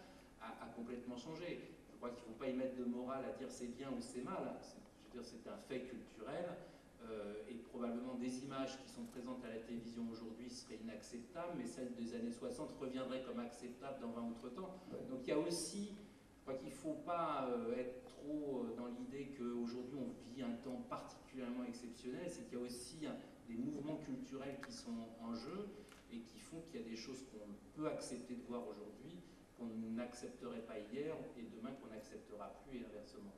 a complètement changé. Je crois qu'il ne faut pas y mettre de morale à dire c'est bien ou c'est mal. Je veux dire, c'est un fait culturel et probablement des images qui sont présentes à la télévision aujourd'hui seraient inacceptables, mais celles des années 60 reviendraient comme acceptables dans 20 autres temps. Donc il y a aussi, je crois qu'il ne faut pas être trop dans l'idée qu'aujourd'hui on vit un temps particulièrement exceptionnel, c'est qu'il y a aussi des mouvements culturels qui sont en jeu et qui font qu'il y a des choses qu'on peut accepter de voir aujourd'hui, qu'on n'accepterait pas hier et demain qu'on n'acceptera plus et inversement.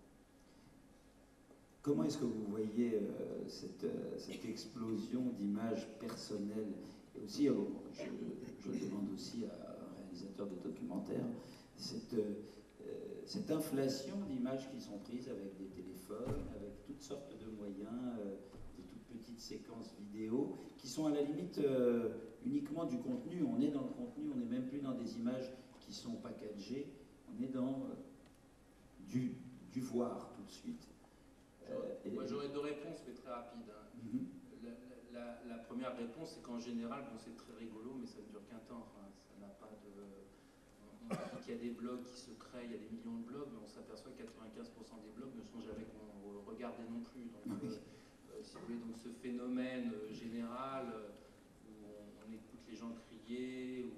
Comment est-ce que vous voyez cette explosion d'images personnelles? Et aussi, je demande aussi à un réalisateur de documentaire, cette inflation d'images qui sont prises avec des téléphones, avec toutes sortes de moyens, des toutes petites séquences vidéo, qui sont à la limite uniquement du contenu. On est dans le contenu, on n'est même plus dans des images qui sont packagées, on est dans du voir tout de suite. Moi j'aurais deux réponses, mais très rapides. Hein. La première réponse, c'est qu'en général, bon, c'est très rigolo, mais ça ne dure qu'un temps. Enfin, ça n'a pas de... On dit qu'il y a des blogs qui se créent, il y a des millions de blogs, mais on s'aperçoit que 95% des blogs ne sont jamais regardés non plus. Donc, si vous voulez, donc ce phénomène général où on écoute les gens crier,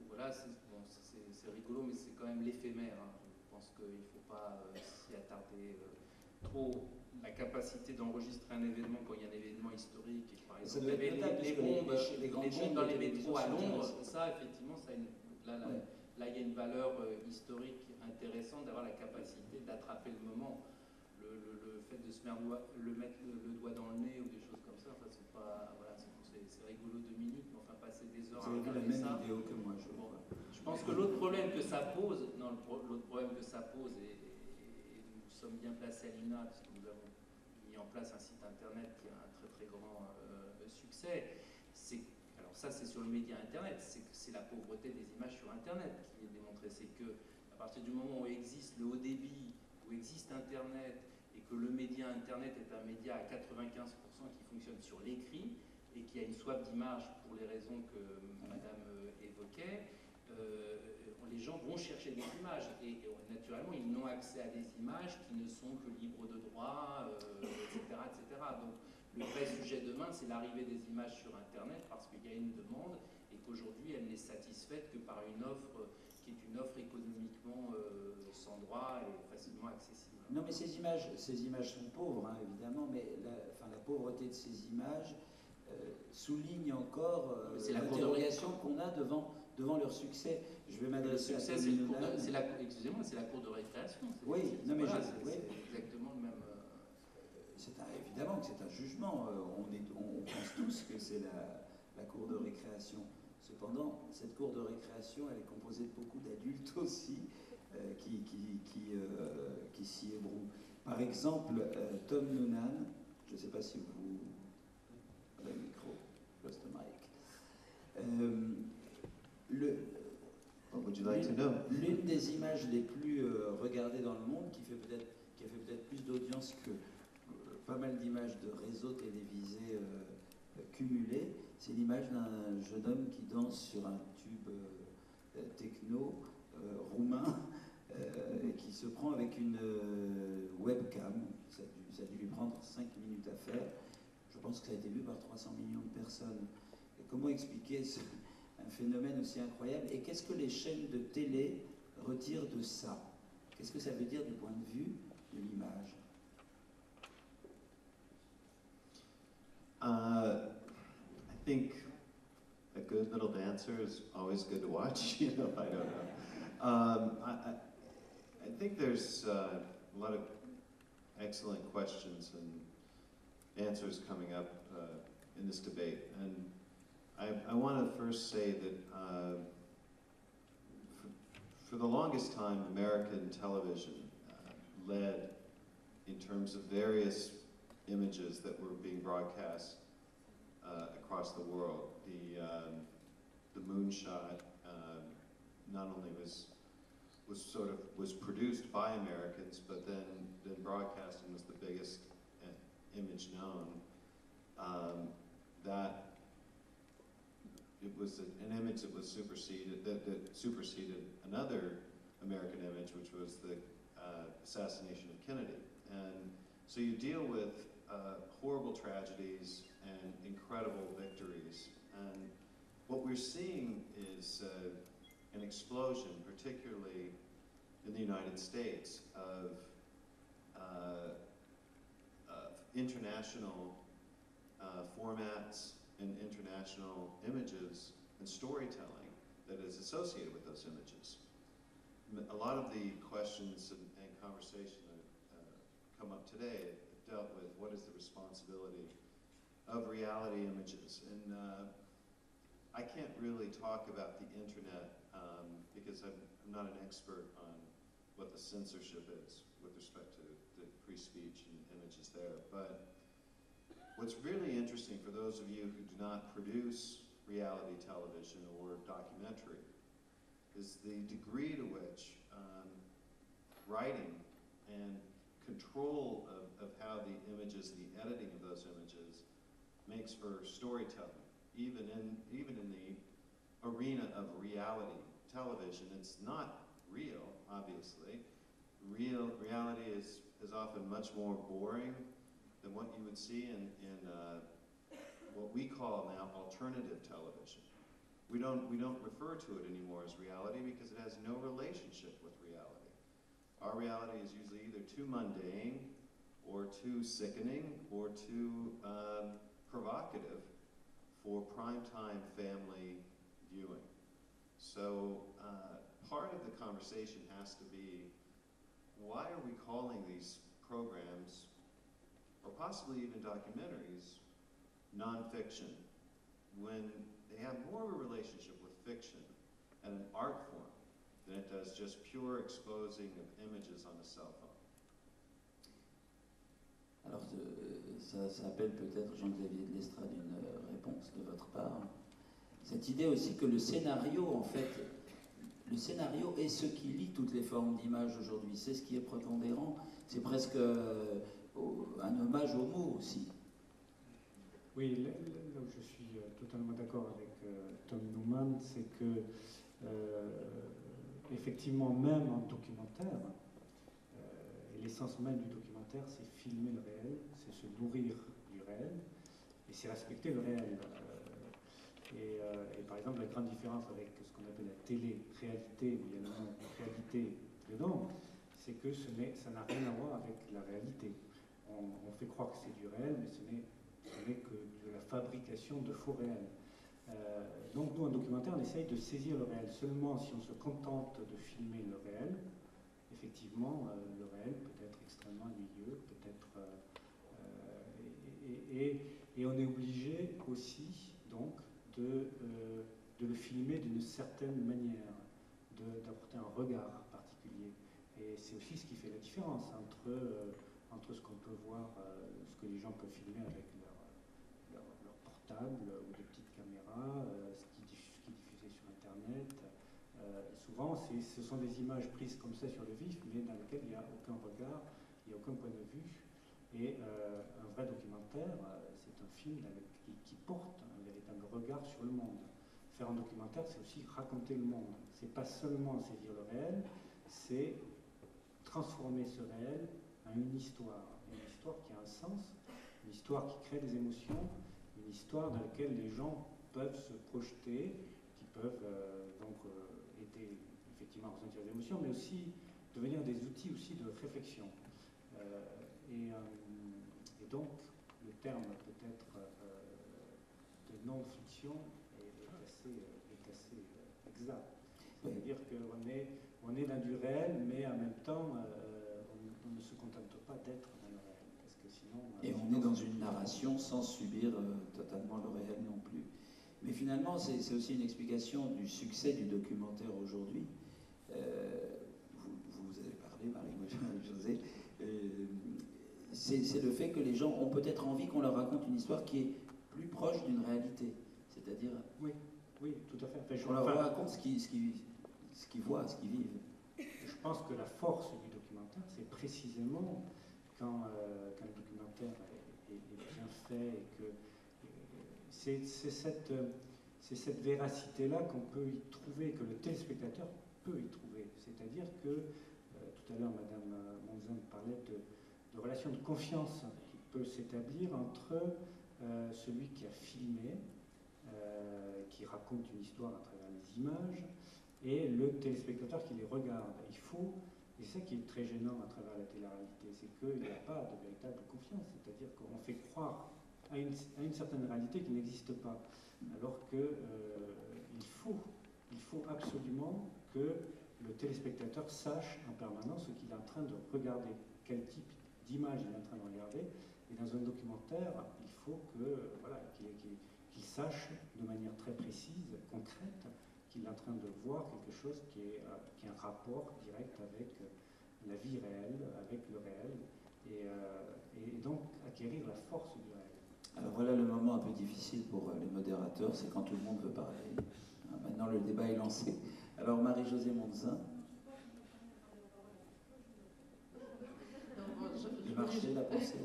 voilà, c'est rigolo, mais c'est quand même l'éphémère. Hein. Je pense qu'il ne faut pas s'y attarder trop. La capacité d'enregistrer un événement quand il y a un événement historique, et par exemple les bombes dans les métros à Londres, ça effectivement, là il y a une valeur historique intéressante d'avoir la capacité d'attraper le moment. Le fait de se mettre le doigt dans le nez ou des choses comme ça, enfin, c'est pas, voilà, c'est rigolo 2 minutes, mais enfin passer des heures à regarder ça. Vous avez vu la même vidéo que moi, je crois. Je pense que l'autre problème que ça pose, et nous sommes bien placés à l'INA, puisque nous avons mis en place un site internet qui a un très très grand succès, alors ça c'est sur le média internet, c'est la pauvreté des images sur internet qui est démontrée. C'est que à partir du moment où existe le haut débit, où existe internet, et que le média internet est un média à 95% qui fonctionne sur l'écrit, et qui a une soif d'image pour les raisons que Madame évoquait, les gens vont chercher des images et naturellement ils n'ont accès à des images qui ne sont que libres de droit, etc., etc. Donc le vrai sujet demain, c'est l'arrivée des images sur Internet parce qu'il y a une demande et qu'aujourd'hui elle n'est satisfaite que par une offre qui est une offre économiquement sans droit et facilement accessible. Non, mais ces images sont pauvres, hein, évidemment, mais la pauvreté de ces images souligne encore l'interrogation qu'on a devant leur succès. Je vais m'adresser à excusez-moi, c'est la cour de récréation. Oui, non mais voilà, c'est exactement le même. Évidemment que c'est un jugement. On pense tous que c'est la cour de récréation. Cependant, cette cour de récréation, elle est composée de beaucoup d'adultes aussi qui s'y ébrouent. Par exemple, Tom Noonan, je ne sais pas si vous... Le micro, close the mic. L'une des images les plus regardées dans le monde, qui a fait peut-être plus d'audience que pas mal d'images de réseaux télévisés cumulés, c'est l'image d'un jeune homme qui danse sur un tube techno roumain qui se prend avec une webcam. Ça a dû lui prendre 5 minutes à faire. Je pense que ça a été vu par 300 millions de personnes. comment expliquer un phénomène aussi incroyable? Et qu'est-ce que les chaînes de télé retirent de ça? Qu'est-ce que ça veut dire du point de vue de l'image? I think a good little dancer is always good to watch. I don't know. I think there's a lot of excellent questions and answers coming up in this debate. And I want to first say that for the longest time, American television led in terms of various images that were being broadcast across the world. The moonshot not only was produced by Americans, but then broadcasting was the biggest image known. That it was an image that was superseded, that superseded another American image, which was the assassination of Kennedy. And so you deal with horrible tragedies and incredible victories. And what we're seeing is an explosion, particularly in the United States, of international formats and international images and storytelling that is associated with those images. A lot of the questions and conversation that come up today dealt with what is the responsibility of reality images. And I can't really talk about the internet because I'm not an expert on what the censorship is with respect to the free speech and images there. But what's really interesting for those of you who do not produce reality television or documentary is the degree to which writing and control of how the images, the editing of those images, makes for storytelling. Even in the arena of reality television, it's not real, obviously. Reality is often much more boring than what you would see in what we call now alternative television. We don't refer to it anymore as reality because it has no relationship with reality. Our reality is usually either too mundane or too sickening or too provocative for primetime family viewing. So part of the conversation has to be, why are we calling these programs, or possibly even documentaries, nonfiction, when they have more of a relationship with fiction and an art form than it does just pure exposing of images on a cell phone? Alors, ça appelle peut-être, Jean-Xavier de Lestra, d'une réponse de votre part. Cette idée aussi que le scénario, en fait, le scénario est ce qui lie toutes les formes d'image aujourd'hui. C'est ce qui est prépondérant. C'est presque un hommage au mot aussi. Oui, là où je suis totalement d'accord avec Tom Newman, c'est que effectivement, même en documentaire, et l'essence même du documentaire, c'est filmer le réel, c'est se nourrir du réel, et c'est respecter le réel. Et par exemple, la grande différence avec ce qu'on appelle la télé-réalité, où il y a le mot réalité dedans, c'est que ça n'a rien à voir avec la réalité. On fait croire que c'est du réel, mais ce n'est que de la fabrication de faux réels. Donc nous, en documentaire, on essaye de saisir le réel. Seulement si on se contente de filmer le réel, effectivement, le réel peut être extrêmement ennuyeux, peut-être... et on est obligé aussi, donc, de le filmer d'une certaine manière, d'apporter un regard particulier. Et c'est aussi ce qui fait la différence entre ce qu'on peut voir, ce que les gens peuvent filmer avec leur portable ou des petites caméras, ce qui est diffusé sur Internet. Souvent, ce sont des images prises comme ça sur le vif, mais dans lesquelles il n'y a aucun regard, il n'y a aucun point de vue. Et un vrai documentaire, c'est un film qui porte un véritable regard sur le monde. Faire un documentaire, c'est aussi raconter le monde. C'est pas seulement saisir le réel, c'est transformer ce réel en une histoire qui a un sens, une histoire qui crée des émotions, une histoire dans laquelle les gens peuvent se projeter, qui peuvent donc aider effectivement à ressentir des émotions, mais aussi devenir des outils aussi de réflexion. Et donc, le terme peut-être de non-fiction est assez exact. C'est-à-dire qu'on est dans du réel, mais en même temps, on ne se contente pas d'être dans le réel. Parce que sinon, et on est dans une narration sans subir totalement le réel non plus. Mais finalement, c'est aussi une explication du succès du documentaire aujourd'hui. Vous avez parlé, Marie-Josée. C'est le fait que les gens ont peut-être envie qu'on leur raconte une histoire qui est plus proche d'une réalité. C'est-à-dire... Oui, tout à fait. On leur raconte ce qu'ils voient, ce qu'ils vivent. Je pense que la force du documentaire, c'est précisément quand le documentaire est bien fait et que c'est cette véracité-là qu'on peut y trouver, que le téléspectateur peut y trouver. C'est-à-dire que, tout à l'heure, Madame Monzin parlait de relations de confiance qui peut s'établir entre celui qui a filmé, qui raconte une histoire à travers les images, et le téléspectateur qui les regarde. Et c'est ça qui est très gênant à travers la télé-réalité, c'est qu'il n'y a pas de véritable confiance, c'est-à-dire qu'on fait croire à une certaine réalité qui n'existe pas, alors que il faut absolument que le téléspectateur sache en permanence ce qu'il est en train de regarder, quel type d'image il est en train de regarder. Et dans un documentaire, il faut qu'il sache de manière très précise, concrète, qu'il est en train de voir quelque chose qui est un rapport direct avec la vie réelle, avec le réel, et donc acquérir la force du réel. Alors voilà le moment un peu difficile pour les modérateurs, c'est quand tout le monde veut parler. Maintenant le débat est lancé. Alors Marie-Josée Monzin. Le marché, la pensée.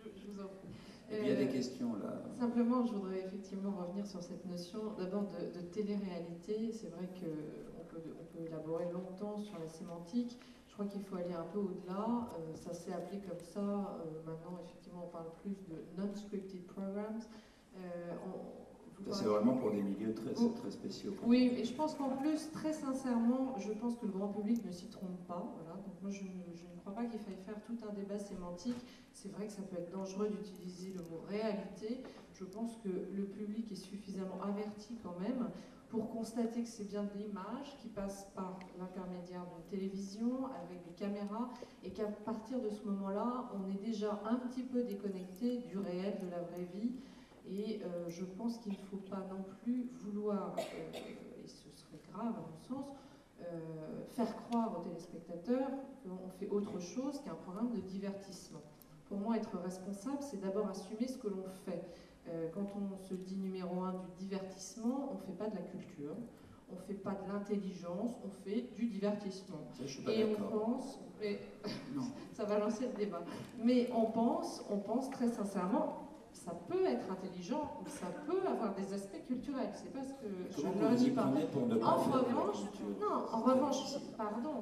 Je vous en prie. Il y a des questions là. Simplement, je voudrais effectivement revenir sur cette notion d'abord de télé-réalité. C'est vrai qu'on peut élaborer longtemps sur la sémantique. Je crois qu'il faut aller un peu au-delà. Ça s'est appelé comme ça. Maintenant, effectivement, on parle plus de non-scripted programs. C'est vraiment pour des milieux très spéciaux. Oui, et je pense qu'en plus, très sincèrement, je pense que le grand public ne s'y trompe pas. Voilà. Donc moi, je ne crois pas qu'il faille faire tout un débat sémantique. C'est vrai que ça peut être dangereux d'utiliser le mot réalité. Je pense que le public est suffisamment averti quand même pour constater que c'est bien de l'image qui passe par l'intermédiaire d'une télévision avec des caméras et qu'à partir de ce moment-là, on est déjà un petit peu déconnecté du réel, de la vraie vie. Et je pense qu'il ne faut pas non plus vouloir, et ce serait grave à mon sens, faire croire aux téléspectateurs qu'on fait autre chose qu'un programme de divertissement. Pour moi, être responsable, c'est d'abord assumer ce que l'on fait. Quand on se dit numéro 1 du divertissement, on ne fait pas de la culture, on ne fait pas de l'intelligence, on fait du divertissement. Et on pense, ça va lancer le débat, mais on pense très sincèrement, ça peut être intelligent ou ça peut avoir des aspects culturels. C'est pas ce que je ne le dis pas. En revanche, pardon,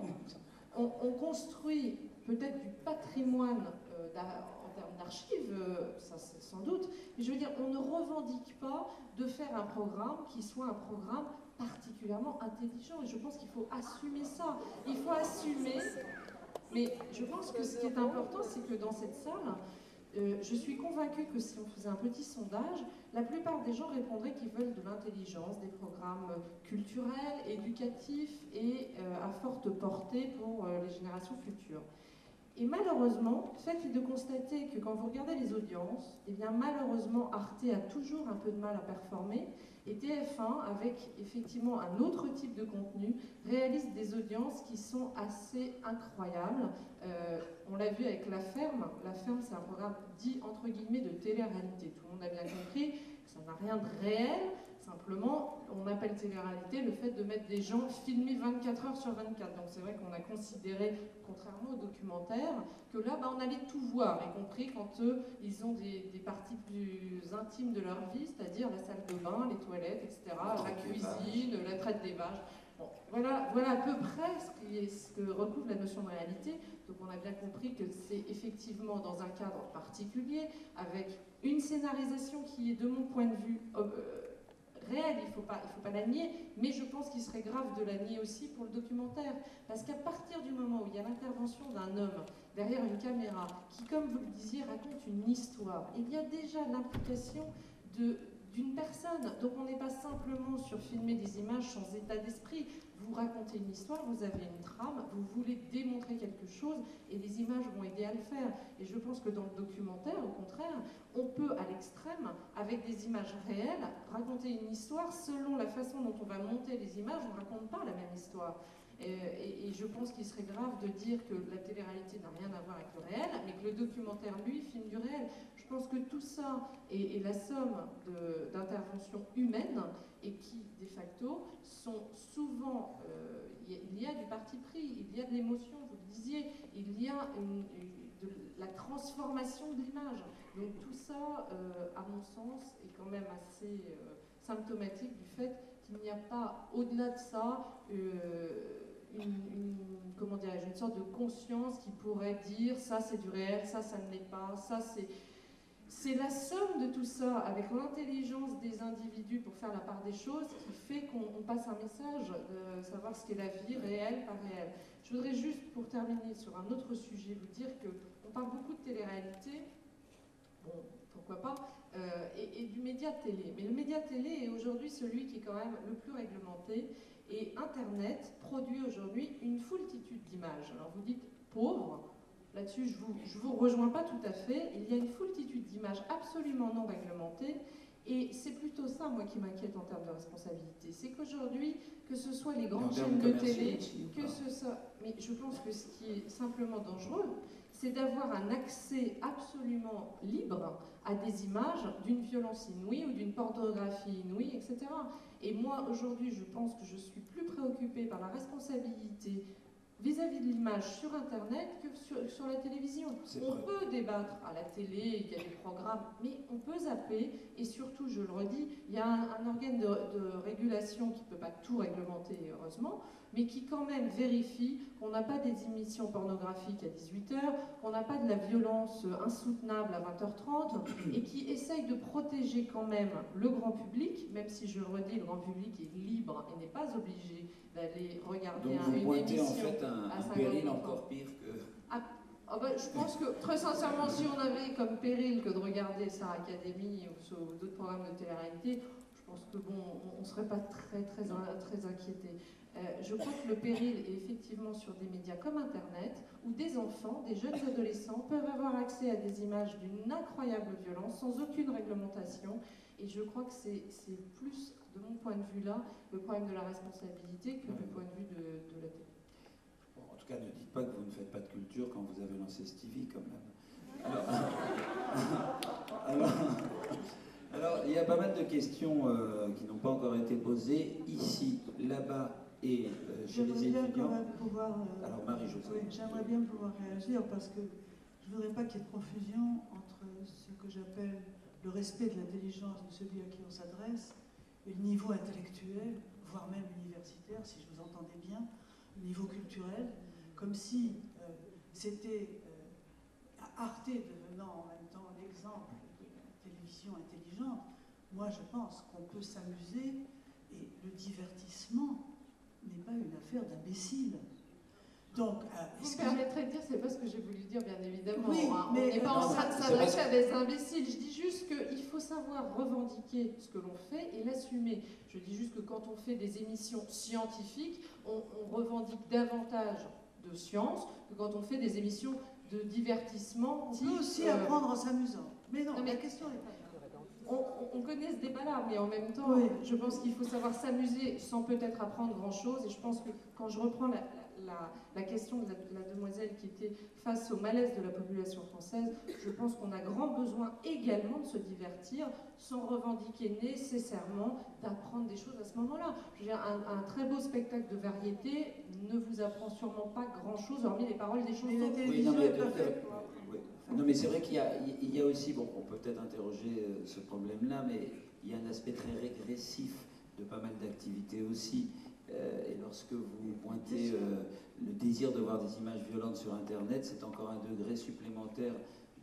on construit peut-être du patrimoine en termes d'archives, ça c'est sans doute, mais je veux dire, on ne revendique pas de faire un programme qui soit un programme particulièrement intelligent, et je pense qu'il faut assumer ça. Il faut assumer, mais je pense que ce qui est important, c'est que dans cette salle, je suis convaincue que si on faisait un petit sondage, la plupart des gens répondraient qu'ils veulent de l'intelligence, des programmes culturels, éducatifs et à forte portée pour les générations futures. Et malheureusement, fait est de constater que quand vous regardez les audiences, eh bien malheureusement Arte a toujours un peu de mal à performer, et TF1, avec effectivement un autre type de contenu, réalise des audiences qui sont assez incroyables. On l'a vu avec La Ferme. La Ferme, c'est un programme dit entre guillemets de télé-réalité. Tout le monde a bien compris que ça n'a rien de réel. Simplement, on appelle télé-réalité le fait de mettre des gens filmés 24 heures sur 24. Donc c'est vrai qu'on a considéré, contrairement aux documentaires, que là, on allait tout voir, y compris quand ils ont des parties plus intimes de leur vie, c'est-à-dire la salle de bain, les toilettes, etc., la cuisine, la traite des vaches. Bon, voilà à peu près ce que recouvre la notion de réalité. Donc on a bien compris que c'est effectivement dans un cadre particulier, avec une scénarisation qui est, de mon point de vue, réelle, il faut pas la nier, mais je pense qu'il serait grave de la nier aussi pour le documentaire. Parce qu'à partir du moment où il y a l'intervention d'un homme derrière une caméra, qui, comme vous le disiez, raconte une histoire, il y a déjà l'implication d'une personne. Donc on n'est pas simplement sur filmer des images sans état d'esprit. Vous racontez une histoire, vous avez une trame, vous voulez démontrer quelque chose et les images vont aider à le faire. Et je pense que dans le documentaire, au contraire, on peut à l'extrême, avec des images réelles, raconter une histoire selon la façon dont on va monter les images. On ne raconte pas la même histoire. Et je pense qu'il serait grave de dire que la télé-réalité n'a rien à voir avec le réel, mais que le documentaire, lui, filme du réel. Je pense que tout ça est la somme d'interventions humaines et qui, de facto, sont souvent... il y a du parti pris, il y a de l'émotion, vous le disiez, il y a de la transformation de l'image. Donc tout ça, à mon sens, est quand même assez symptomatique du fait qu'il n'y a pas, au-delà de ça, comment dirais-je, une sorte de conscience qui pourrait dire ça c'est du réel, ça ne l'est pas, ça c'est la somme de tout ça avec l'intelligence des individus pour faire la part des choses qui fait qu'on passe un message de savoir ce qu'est la vie réelle, pas réelle. Je voudrais juste, pour terminer sur un autre sujet, vous dire qu'on parle beaucoup de télé-réalité, bon, pourquoi pas, et du média télé. Mais le média télé est aujourd'hui celui qui est quand même le plus réglementé. Et Internet produit aujourd'hui une foultitude d'images. Alors vous dites pauvre, là-dessus je vous rejoins pas tout à fait. Il y a une foultitude d'images absolument non réglementées. Et c'est plutôt ça, moi, qui m'inquiète en termes de responsabilité. C'est qu'aujourd'hui, que ce soit les grandes chaînes de télé, que ce soit... Mais je pense que ce qui est simplement dangereux, c'est d'avoir un accès absolument libre à des images d'une violence inouïe ou d'une pornographie inouïe, etc. Et moi, aujourd'hui, je pense que je suis plus préoccupée par la responsabilité vis-à-vis de l'image sur Internet que sur la télévision. On peut débattre à la télé, il y a des programmes, mais on peut zapper, et surtout, je le redis, il y a un organe de régulation qui ne peut pas tout réglementer, heureusement, mais qui quand même vérifie qu'on n'a pas des émissions pornographiques à 18h, qu'on n'a pas de la violence insoutenable à 20h30, et qui essaye de protéger quand même le grand public, même si je le redis, le grand public est libre et n'est pas obligé d'aller regarder une émission. Donc vous pointez en fait un péril encore pire que... Je pense que, très sincèrement, si on avait comme péril que de regarder Star Academy ou d'autres programmes de télé-réalité, je pense que bon, on ne serait pas très inquiété. Je crois que le péril est effectivement sur des médias comme Internet, où des enfants, des jeunes adolescents peuvent avoir accès à des images d'une incroyable violence, sans aucune réglementation. Et je crois que c'est plus, de mon point de vue là, le problème de la responsabilité que le point de vue de la télé. Bon, en tout cas, ne dites pas que vous ne faites pas de culture quand vous avez lancé Stevie, quand même. Alors, il y a pas mal de questions qui n'ont pas encore été posées, ici, là-bas et chez les étudiants. J'aimerais bien quand même pouvoir... Alors, Marie-Josée. Oui, j'aimerais bien pouvoir réagir parce que je ne voudrais pas qu'il y ait de confusion entre ce que j'appelle le respect de l'intelligence de celui à qui on s'adresse et le niveau intellectuel, voire même universitaire, si je vous entendais bien, le niveau culturel, comme si c'était Arte devenant en même temps l'exemple de la télévision intelligente. Moi, je pense qu'on peut s'amuser et le divertissement n'est pas une affaire d'imbécile. Donc, vous me permettrez de dire, c'est pas ce que j'ai voulu dire, bien évidemment. Oui, on mais n'est pas en train de s'adresser à des imbéciles. Je dis juste qu'il faut savoir revendiquer ce que l'on fait et l'assumer. Je dis juste que quand on fait des émissions scientifiques, on revendique davantage de science que quand on fait des émissions de divertissement. On peut aussi apprendre en s'amusant. Mais non, la question est pas... On connaît ce débat-là, mais en même temps, je pense qu'il faut savoir s'amuser sans peut-être apprendre grand-chose. Et je pense que quand je reprends la question de la demoiselle qui était face au malaise de la population française, je pense qu'on a grand besoin également de se divertir sans revendiquer nécessairement d'apprendre des choses à ce moment-là. Je veux dire, un très beau spectacle de variété ne vous apprend sûrement pas grand-chose, hormis les paroles des chansons. Non, mais c'est vrai qu'il y a aussi, bon, on peut peut-être interroger ce problème-là, mais il y a un aspect très régressif de pas mal d'activités aussi. Et lorsque vous pointez le désir de voir des images violentes sur Internet, c'est encore un degré supplémentaire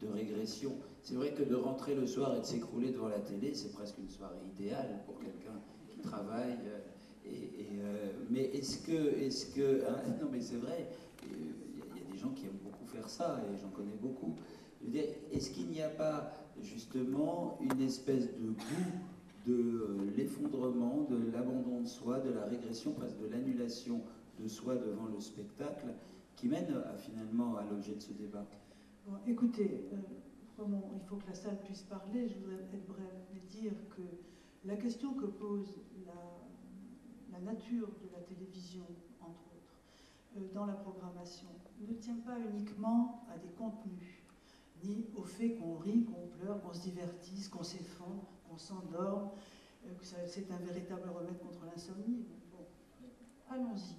de régression. C'est vrai que de rentrer le soir et de s'écrouler devant la télé, c'est presque une soirée idéale pour quelqu'un qui travail. Mais est-ce que hein, non, mais c'est vrai, il y a des gens qui aiment beaucoup faire ça, et j'en connais beaucoup. Je veux dire, est-ce qu'il n'y a pas justement une espèce de goût de l'effondrement, de l'abandon de soi, de la régression, presque de l'annulation de soi devant le spectacle, qui mène finalement à l'objet de ce débat? Bon, écoutez, comme il faut que la salle puisse parler, je voudrais être brève et dire que la question que pose la nature de la télévision, entre autres, dans la programmation, ne tient pas uniquement à des contenus, ni au fait qu'on rit, qu'on pleure, qu'on se divertisse, qu'on s'effondre, qu'on s'endorme, que c'est un véritable remède contre l'insomnie. Bon, allons-y.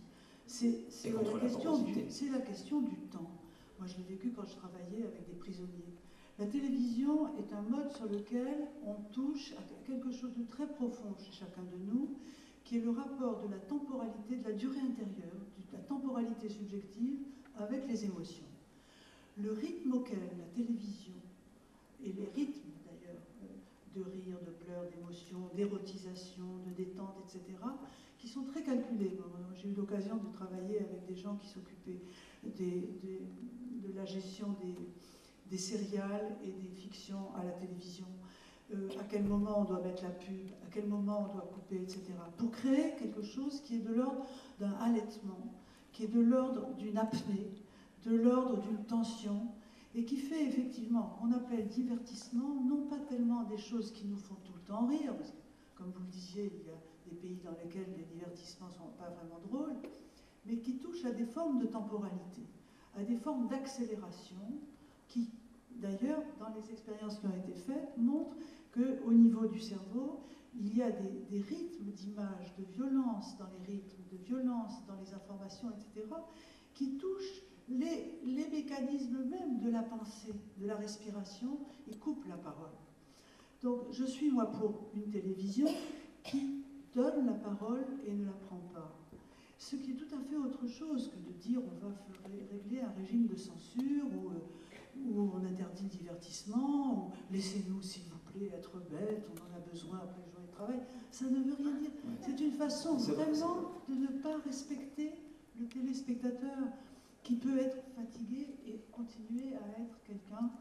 C'est la question du temps. Moi, je l'ai vécu quand je travaillais avec des prisonniers. La télévision est un mode sur lequel on touche à quelque chose de très profond chez chacun de nous, qui est le rapport de la temporalité, de la durée intérieure, de la temporalité subjective avec les émotions. Le rythme auquel la télévision, et les rythmes d'ailleurs, de rire, de pleurs, d'émotion, d'érotisation, de détente, etc., qui sont très calculés. J'ai eu l'occasion de travailler avec des gens qui s'occupaient de la gestion des céréales et des fictions à la télévision. À quel moment on doit mettre la pub, à quel moment on doit couper, etc. Pour créer quelque chose qui est de l'ordre d'un halètement, qui est de l'ordre d'une apnée, de l'ordre d'une tension, et qui fait effectivement, on appelle divertissement, non pas tellement des choses qui nous font tout le temps rire, parce que, comme vous le disiez, il y a des pays dans lesquels les divertissements ne sont pas vraiment drôles, mais qui touchent à des formes de temporalité, à des formes d'accélération, qui, d'ailleurs, dans les expériences qui ont été faites, montrent qu'au niveau du cerveau, il y a des rythmes d'image, de violence dans les rythmes, de violence dans les informations, etc., qui touchent les mécanismes même de la pensée, de la respiration, et coupent la parole. Donc, je suis, moi, pour une télévision qui donne la parole et ne la prend pas. Ce qui est tout à fait autre chose que de dire on va régler un régime de censure où on interdit le divertissement, ou laissez-nous s'il vous plaît être bêtes, on en a besoin après les journées de travail. Ça ne veut rien dire. C'est une façon vraiment de ne pas respecter le téléspectateur qui peut être fatigué et continuer à être quelqu'un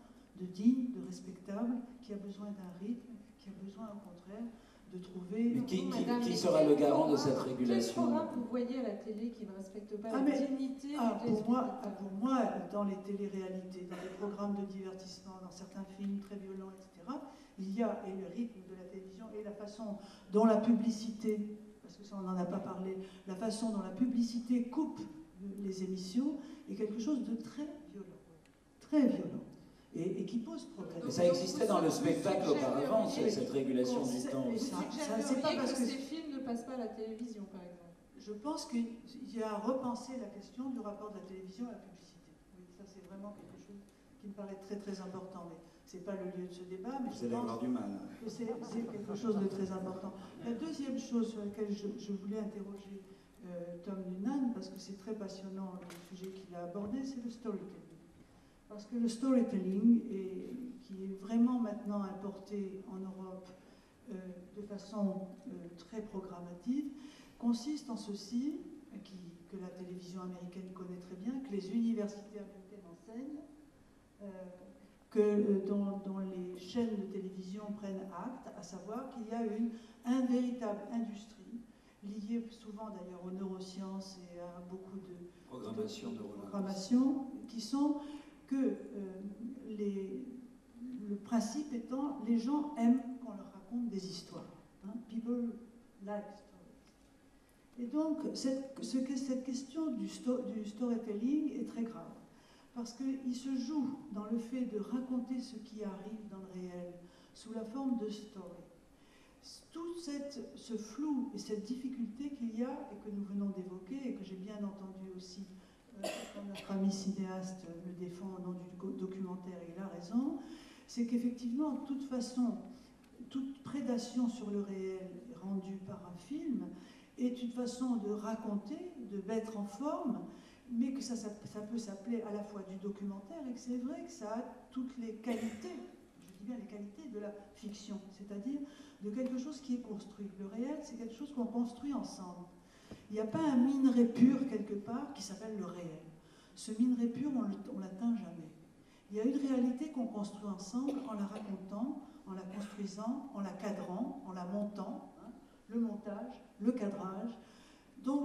de digne, de respectable, qui a besoin d'un rythme, qui a besoin au contraire de trouver... Mais qui sera le garant de cette régulation? Quel programme vous voyez à la télé qui ne respecte pas la dignité du téléspectateur? Pour moi, dans les téléréalités, dans les programmes de divertissement, dans certains films très violents, etc., il y a et le rythme de la télévision et la façon dont la publicité, parce que ça on n'en a pas parlé, la façon dont la publicité coupe les émissions est quelque chose de très violent, et qui pose problème. Mais ça existait dans le spectacle auparavant, cette régulation du temps. C'est pas parce que ces films ne passent pas à la télévision, par exemple. Je pense qu'il y a à repenser la question du rapport de la télévision à la publicité. Oui, ça c'est vraiment quelque chose qui me paraît très très important, mais c'est pas le lieu de ce débat. Mais vous allez avoir du mal. C'est quelque chose de très important. La deuxième chose sur laquelle je voulais interroger Tom Noonan, parce que c'est très passionnant le sujet qu'il a abordé, c'est le storytelling. Parce que le storytelling, qui est vraiment maintenant importé en Europe de façon très programmative, consiste en ceci, que la télévision américaine connaît très bien, que les universités américaines enseignent, dont les chaînes de télévision prennent acte, à savoir qu'il y a une véritable industrie, liée souvent d'ailleurs aux neurosciences et à beaucoup de programmation, qui sont que le principe étant, les gens aiment qu'on leur raconte des histoires. Hein? People like stories. Et donc, cette question du storytelling est très grave, parce qu'il se joue dans le fait de raconter ce qui arrive dans le réel, sous la forme de story. Tout ce flou et cette difficulté qu'il y a, et que nous venons d'évoquer, et que j'ai bien entendu aussi quand notre ami cinéaste le défend au nom du documentaire, et il a raison, c'est qu'effectivement, de toute façon, toute prédation sur le réel rendue par un film est une façon de raconter, de mettre en forme, mais que ça peut s'appeler à la fois du documentaire, et que c'est vrai que ça a toutes les qualités, je dis bien les qualités de la fiction, c'est-à-dire de quelque chose qui est construit. Le réel, c'est quelque chose qu'on construit ensemble. Il n'y a pas un minerai pur quelque part qui s'appelle le réel. Ce minerai pur, on ne l'atteint jamais. Il y a une réalité qu'on construit ensemble en la racontant, en la construisant, en la cadrant, en la montant, hein, le montage, le cadrage.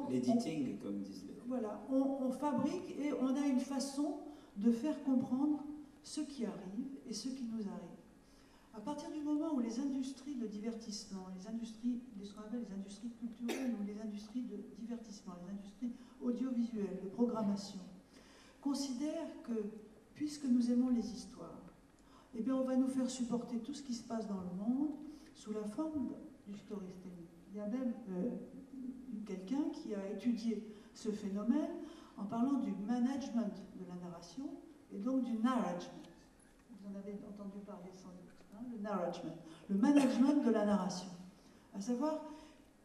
L'editing, comme disent les... Voilà, on fabrique et on a une façon de faire comprendre ce qui arrive et ce qui nous arrive. À partir du moment où les industries de divertissement, ce qu'on appelle les industries culturelles ou les industries de divertissement, les industries audiovisuelles, de programmation, considèrent que, puisque nous aimons les histoires, eh bien on va nous faire supporter tout ce qui se passe dans le monde sous la forme du storytelling. Il y a même quelqu'un qui a étudié ce phénomène en parlant du management de la narration et donc du narragement. Vous en avez entendu parler sans doute, hein, le narragement, le management de la narration. À savoir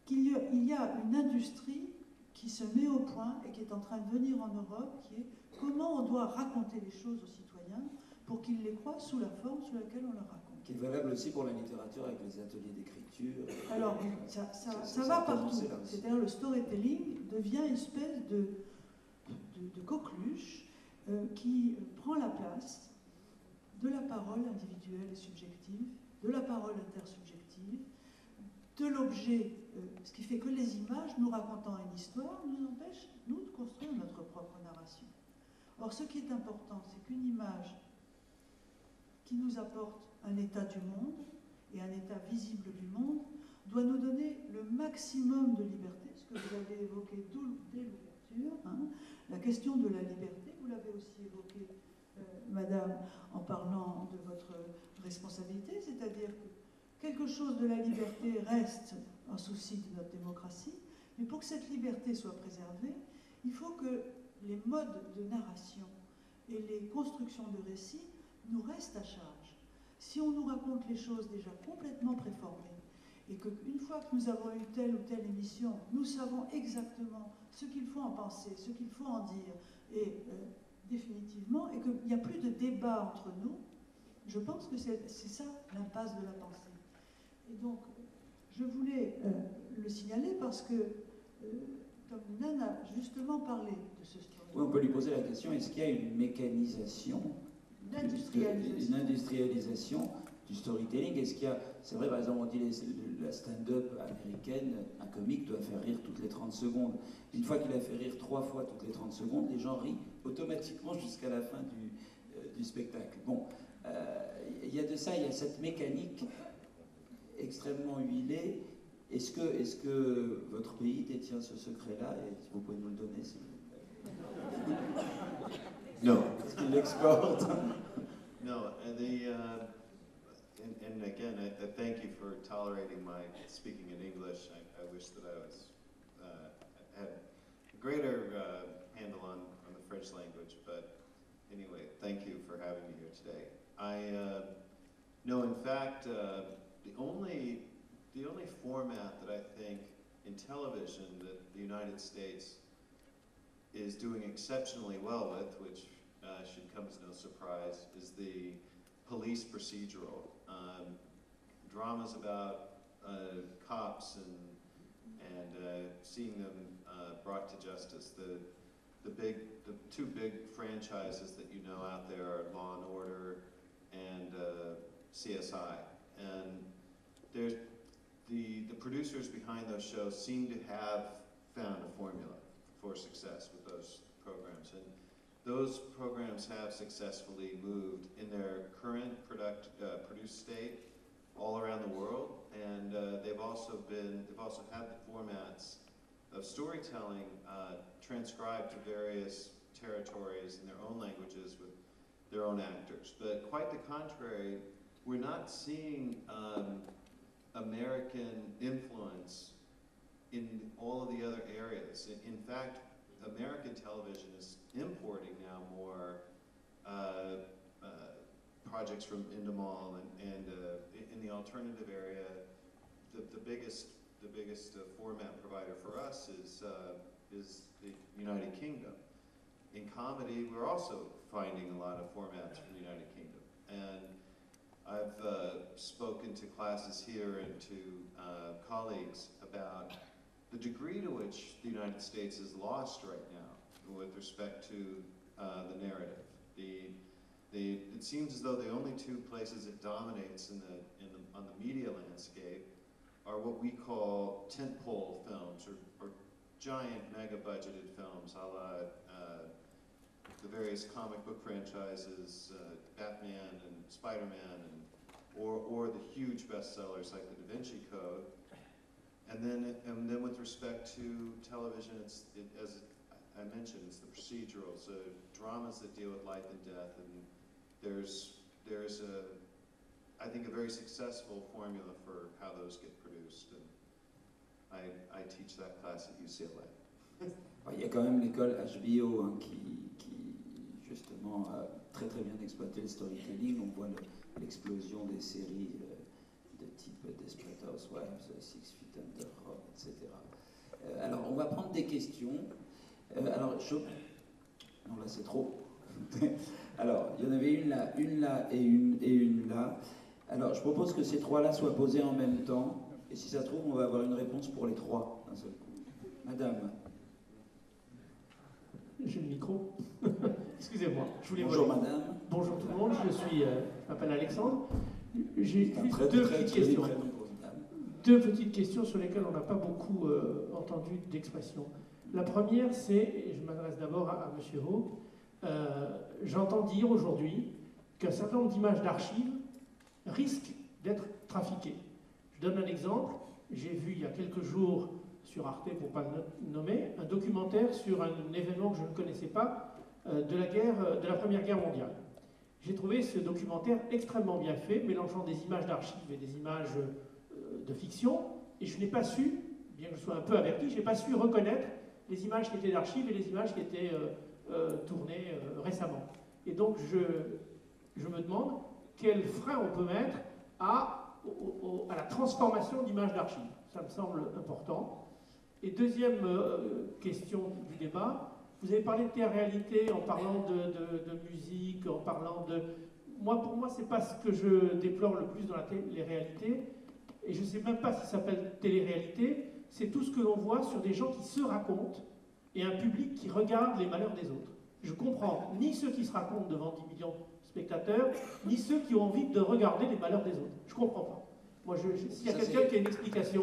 qu'il y a une industrie qui se met au point et qui est en train de venir en Europe, qui est comment on doit raconter les choses aux citoyens pour qu'ils les croient sous la forme sous laquelle on leur raconte. Qui est valable aussi pour la littérature avec les ateliers d'écriture. Alors, ça va partout. C'est-à-dire le storytelling devient une espèce de coqueluche qui prend la place de la parole individuelle et subjective, de la parole intersubjective, de l'objet, ce qui fait que les images, nous racontant une histoire, nous empêchent, nous, de construire notre propre narration. Or, ce qui est important, c'est qu'une image qui nous apporte un état du monde et un état visible du monde doit nous donner le maximum de liberté, ce que vous avez évoqué dès l'ouverture, hein, la question de la liberté, vous l'avez aussi évoqué, Madame, en parlant de votre responsabilité, c'est-à-dire que quelque chose de la liberté reste un souci de notre démocratie, mais pour que cette liberté soit préservée, il faut que les modes de narration et les constructions de récits nous restent à charge. Si on nous raconte les choses déjà complètement préformées, et qu'une fois que nous avons eu telle ou telle émission, nous savons exactement ce qu'il faut en penser, ce qu'il faut en dire, et définitivement, et qu'il n'y a plus de débat entre nous, je pense que c'est ça l'impasse de la pensée. Et donc, je voulais le signaler parce que Tom Noonan a justement parlé de ce storytelling. Oui, on peut lui poser la question, est-ce qu'il y a une mécanisation, une industrialisation du storytelling? Est-ce qu'il y a, c'est vrai, par exemple, on dit la stand-up américaine, un comique doit faire rire toutes les 30 secondes. Une fois qu'il a fait rire 3 fois toutes les 30 secondes, les gens rient automatiquement jusqu'à la fin du spectacle. Bon, il y a de ça, il y a cette mécanique extrêmement huilée. Est-ce que votre pays détient ce secret-là? Et si vous pouvez nous le donner, s'il vous plaît. No. Est-ce qu'il l'exporte? No, and again, I thank you for tolerating my speaking in English. I wish that I was had a greater handle on the French language, but anyway, thank you for having me here today. No, in fact, the only format that I think in television that the United States is doing exceptionally well with, which should come as no surprise, is the police procedural. Dramas about cops and seeing them brought to justice. The two big franchises that you know out there are Law and Order and CSI. And there's the producers behind those shows seem to have found a formula for success with those programs. And those programs have successfully moved in their current produced state all around the world, and they've also had the formats of storytelling transcribed to various territories in their own languages with their own actors. But quite the contrary, we're not seeing American influence in all of the other areas. In fact, American television is importing now more projects from Endemol, and in the alternative area, the biggest format provider for us is the United Kingdom. In comedy, we're also finding a lot of formats from the United Kingdom, and I've spoken to classes here and to colleagues about the degree to which the United States is lost right now with respect to the narrative. It seems as though the only two places it dominates on the media landscape are what we call tentpole films or giant mega-budgeted films, a la the various comic book franchises, Batman and Spider-Man, or the huge bestsellers like The Da Vinci Code. And then with respect to television, as I mentioned, it's the procedurals, dramas that deal with life and death, and there's I think a very successful formula for how those get produced, and I teach that class at UCLA. Il y a quand même l'école HBO hein, qui justement a très très bien exploité le storytelling. On voit l'explosion des séries de type Desperate Housewives, Six Feet Under, etc. Alors on va prendre des questions. Non là c'est trop. Alors il y en avait une là et une là. Alors je propose que ces trois là soient posées en même temps. Et si ça se trouve on va avoir une réponse pour les trois d'un seul coup. Madame. J'ai le micro. Excusez-moi. Bonjour madame. Bonjour tout le monde, je m'appelle Alexandre. J'ai juste deux petites questions sur lesquelles on n'a pas beaucoup entendu d'expression. La première, c'est, et je m'adresse d'abord à M. Ho, j'entends dire aujourd'hui qu'un certain nombre d'images d'archives risquent d'être trafiquées. Je donne un exemple. J'ai vu il y a quelques jours sur Arte, pour ne pas le nommer, un documentaire sur un événement que je ne connaissais pas de la Première Guerre mondiale. J'ai trouvé ce documentaire extrêmement bien fait, mélangeant des images d'archives et des images de fiction, et je n'ai pas su, bien que je sois un peu averti, je n'ai pas su reconnaître les images qui étaient d'archives et les images qui étaient tournées récemment. Et donc je me demande quel frein on peut mettre à la transformation d'images d'archives. Ça me semble important. Et deuxième question du débat, vous avez parlé de télé-réalité en parlant de musique, en parlant de... Pour moi, c'est pas ce que je déplore le plus dans la télé-réalité, et je ne sais même pas si ça s'appelle télé-réalité, c'est tout ce que l'on voit sur des gens qui se racontent et un public qui regarde les malheurs des autres. Je comprends ni ceux qui se racontent devant 10 millions de spectateurs, ni ceux qui ont envie de regarder les malheurs des autres. Je comprends pas. Moi, s'il y a quelqu'un qui a une explication,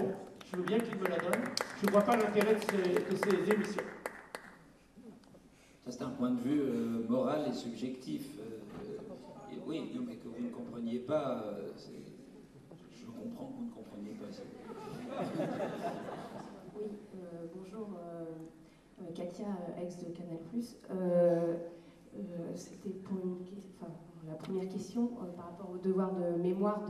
je veux bien qu'il me la donne. Je ne vois pas l'intérêt de ces émissions. Ça, c'est un point de vue moral et subjectif. Oui, non, mais que vous ne compreniez pas, je comprends que vous ne compreniez pas. Oui, bonjour, Katia, ex de Canal+. C'était pour la première question par rapport au devoir de mémoire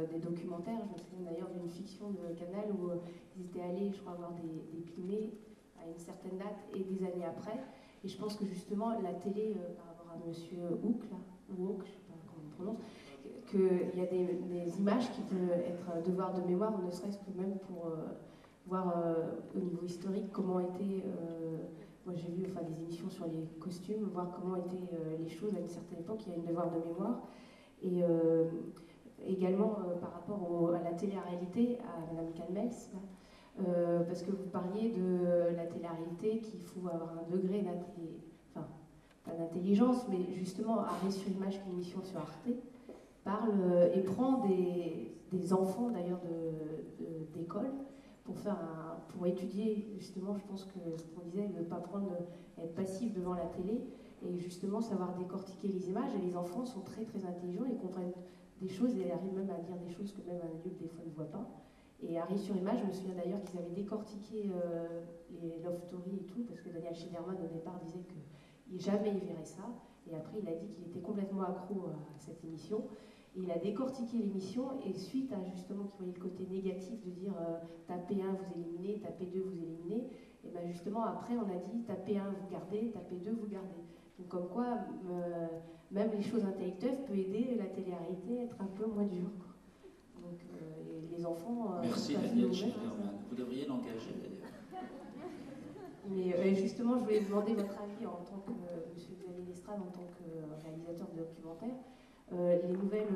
des documentaires. Je me souviens d'ailleurs d'une fiction de Canal où ils étaient allés, je crois, avoir des primés à une certaine date et des années après. Et je pense que justement, la télé, par rapport à M. Houck, je ne sais pas comment on prononce, qu'il y a des images qui peuvent être devoir de mémoire, ne serait-ce que même pour voir au niveau historique comment était... moi j'ai vu des émissions sur les costumes, voir comment étaient les choses à une certaine époque, il y a une devoir de mémoire. Et également par rapport à la télé-réalité, à Mme Calmels, parce que vous parliez de la télé-réalité, qu'il faut avoir un degré pas d'intelligence, mais justement Arrêt sur Image, qui est une émission sur Arte, parle et prend des enfants d'ailleurs d'école pour étudier, justement, je pense que ce qu'on disait, ne pas être passif devant la télé, et justement savoir décortiquer les images, et les enfants sont très très intelligents, ils comprennent des choses, et arrivent même à dire des choses que même un adulte des fois ne voit pas. Et Arrêt sur Image, je me souviens d'ailleurs qu'ils avaient décortiqué les Love Story et tout, parce que Daniel Schneiderman au départ disait que jamais il verrait ça, et après il a dit qu'il était complètement accro à cette émission. Et il a décortiqué l'émission, et suite à justement qu'il voyait le côté négatif de dire tapez 1 vous éliminez, tapez 2 vous éliminez, et bien justement après on a dit tapez 1 vous gardez, tapez 2 vous gardez. Donc comme quoi même les choses intellectuelles peuvent aider la télé-réalité à être un peu moins dure. Donc les enfants... Merci Daniel Schneiderman, vous devriez l'engager d'ailleurs. Mais justement je voulais vous demander votre avis en tant que M. Xavier Lestrade, en tant que réalisateur de documentaires. Les nouvelles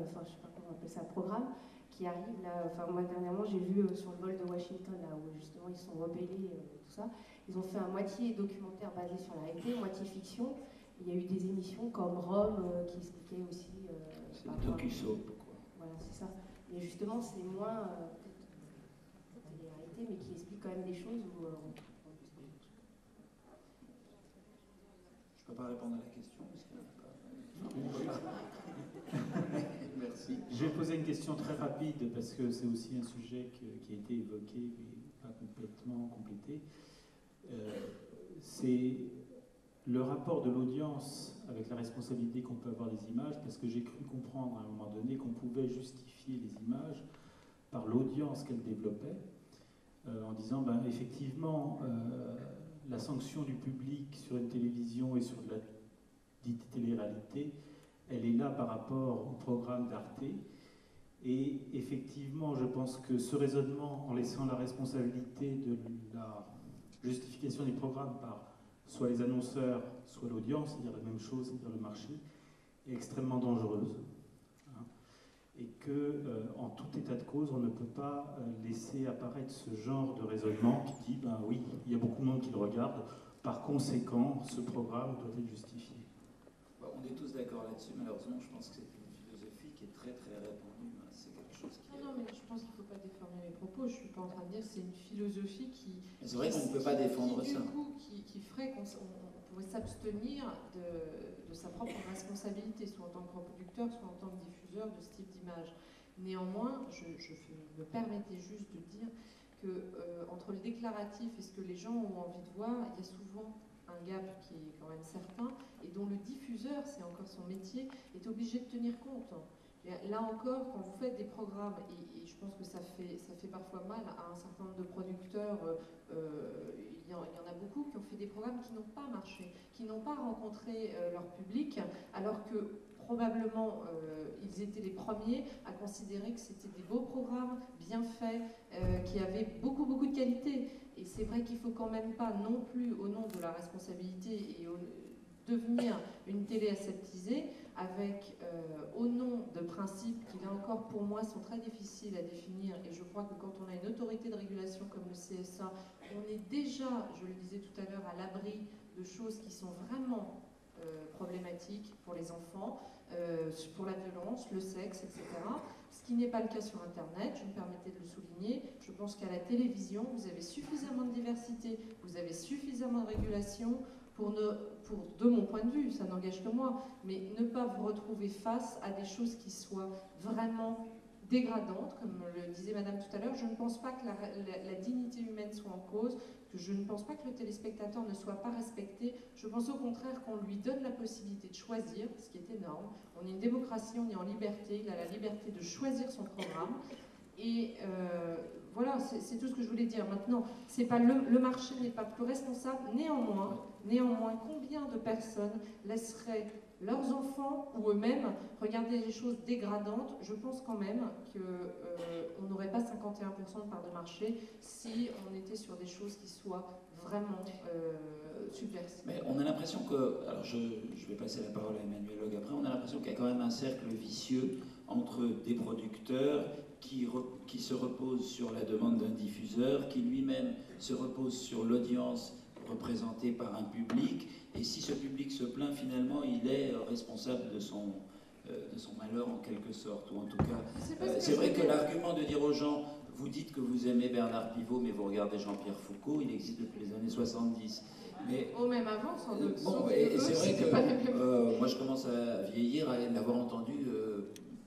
enfin je sais pas comment on appelle ça, programme, qui arrive là, enfin moi dernièrement j'ai vu sur le vol de Washington, là où justement ils sont rebellés, tout ça, ils ont fait un moitié documentaire basé sur la réalité, moitié fiction. Il y a eu des émissions comme Rome qui expliquaient aussi... c'est le docu-soap, quoi. Voilà, c'est ça. Mais justement, c'est moins peut-être télé-réalité, mais qui explique quand même des choses où... Je peux pas répondre à la question, parce qu'il n'y en a pas. Merci. Je vais poser une question très rapide, parce que c'est aussi un sujet qui a été évoqué, mais pas complètement complété. C'est le rapport de l'audience avec la responsabilité qu'on peut avoir des images, parce que j'ai cru comprendre à un moment donné qu'on pouvait justifier les images par l'audience qu'elles développaient, en disant, ben, effectivement, la sanction du public sur une télévision et sur de la dite télé-réalité, elle est là par rapport au programme d'Arte. Et effectivement, je pense que ce raisonnement, en laissant la responsabilité de la justification des programmes par soit les annonceurs, soit l'audience, c'est-à-dire la même chose, c'est-à-dire le marché, est extrêmement dangereuse. Hein, et que, en tout état de cause, on ne peut pas laisser apparaître ce genre de raisonnement qui dit, ben oui, il y a beaucoup de monde qui le regarde, par conséquent, ce programme doit être justifié. Bon, on est tous d'accord là-dessus, malheureusement, je pense que c'est une philosophie qui est très très répandue. Hein. C'est quelque chose qui... Non, mais je pense qu'il ne faut pas déformer mes propos. Je ne suis pas en train de dire que c'est une philosophie qui... C'est vrai qu'on ne peut pas défendre ça. Du coup, qui ferait qu'on pourrait s'abstenir de sa propre responsabilité, soit en tant que producteur, soit en tant que diffuseur de ce type d'image. Néanmoins, je me permettais juste de dire que entre le déclaratif et ce que les gens ont envie de voir, il y a souvent un gap qui est quand même certain et dont le diffuseur, c'est encore son métier, est obligé de tenir compte. Là encore, quand vous faites des programmes, et je pense que ça fait parfois mal à un certain nombre de producteurs, il y en a beaucoup qui ont fait des programmes qui n'ont pas marché, qui n'ont pas rencontré leur public, alors que probablement ils étaient les premiers à considérer que c'était des beaux programmes, bien faits, qui avaient beaucoup de qualité. Et c'est vrai qu'il ne faut quand même pas non plus, au nom de la responsabilité et devenir une télé aseptisée, avec, au nom de principes qui, là encore, pour moi, sont très difficiles à définir. Et je crois que quand on a une autorité de régulation comme le CSA, on est déjà, je le disais tout à l'heure, à l'abri de choses qui sont vraiment problématiques pour les enfants, pour la violence, le sexe, etc. Ce qui n'est pas le cas sur Internet, je me permettais de le souligner. Je pense qu'à la télévision, vous avez suffisamment de diversité, vous avez suffisamment de régulation pour, de mon point de vue, ça n'engage que moi, mais ne pas vous retrouver face à des choses qui soient vraiment dégradantes, comme le disait Madame tout à l'heure. Je ne pense pas que la dignité humaine soit en cause, que je ne pense pas que le téléspectateur ne soit pas respecté. Je pense au contraire qu'on lui donne la possibilité de choisir, ce qui est énorme. On est une démocratie, on est en liberté, il a la liberté de choisir son programme. Et voilà, c'est tout ce que je voulais dire. Maintenant, c'est pas le marché n'est pas plus responsable. Néanmoins, combien de personnes laisseraient leurs enfants ou eux-mêmes regarder des choses dégradantes? Je pense quand même qu'on n'aurait pas 51% de part de marché si on était sur des choses qui soient vraiment subversives. Mais on a l'impression que, alors je vais passer la parole à Emmanuel Hogg après, on a l'impression qu'il y a quand même un cercle vicieux entre des producteurs qui se reposent sur la demande d'un diffuseur, qui lui-même se repose sur l'audience représentée par un public, et si ce public se plaint, finalement, il est responsable de son malheur en quelque sorte, ou en tout cas, c'est vrai que l'argument de dire aux gens, vous dites que vous aimez Bernard Pivot, mais vous regardez Jean-Pierre Foucault, il existe depuis les années 70. Mais, même avant, sans doute. Bon, et c'est vrai que moi je commence à vieillir, à l'avoir entendu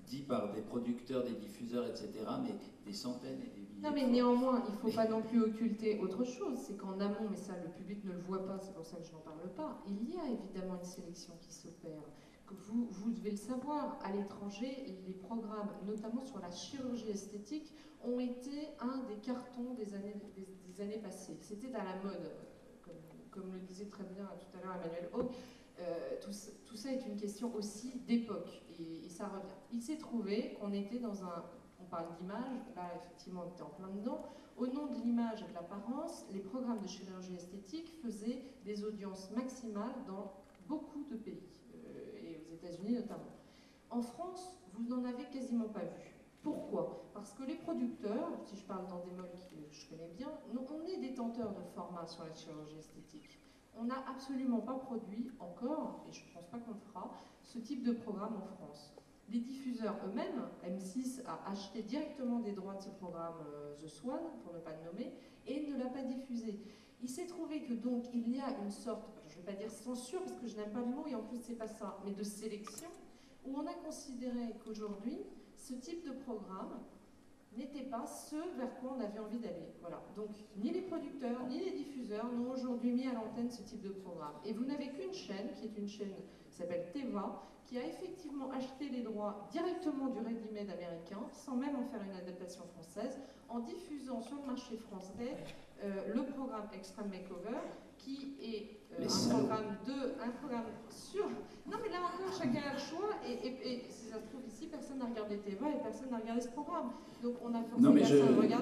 dit par des producteurs, des diffuseurs, etc., mais des centaines et des milliers. Non, mais néanmoins, il ne faut pas non plus occulter autre chose. C'est qu'en amont, mais ça, le public ne le voit pas, c'est pour ça que je n'en parle pas, il y a évidemment une sélection qui s'opère. Vous devez le savoir, à l'étranger, les programmes, notamment sur la chirurgie esthétique, ont été un des cartons des années passées. C'était à la mode, comme le disait très bien tout à l'heure Emmanuel Hogg. Tout ça est une question aussi d'époque, et ça revient. Il s'est trouvé qu'on était dans un... On parle d'image, là effectivement on était en plein dedans. Au nom de l'image et de l'apparence, les programmes de chirurgie esthétique faisaient des audiences maximales dans beaucoup de pays, et aux États-Unis notamment. En France, vous n'en avez quasiment pas vu. Pourquoi? Parce que les producteurs, si je parle d'Endemol que je connais bien, on est détenteurs de formats sur la chirurgie esthétique. On n'a absolument pas produit encore, et je ne pense pas qu'on le fera, ce type de programme en France. Les diffuseurs eux-mêmes, M6 a acheté directement des droits de ce programme The Swan, pour ne pas le nommer, et ne l'a pas diffusé. Il s'est trouvé que donc il y a une sorte, je ne vais pas dire censure parce que je n'aime pas le mot et en plus c'est pas ça, mais de sélection, où on a considéré qu'aujourd'hui, ce type de programme n'était pas ce vers quoi on avait envie d'aller. Voilà. Donc, ni les producteurs, ni les diffuseurs n'ont aujourd'hui mis à l'antenne ce type de programme. Et vous n'avez qu'une chaîne, qui est une chaîne qui s'appelle Teva, qui a effectivement acheté les droits directement du ready-made américain, sans même en faire une adaptation française, en diffusant sur le marché français le programme Extreme Makeover, qui est un programme sur... Non mais là encore, chacun a le choix, et si ça se trouve ici, personne n'a regardé Teva et personne n'a regardé ce programme. Donc on a forcément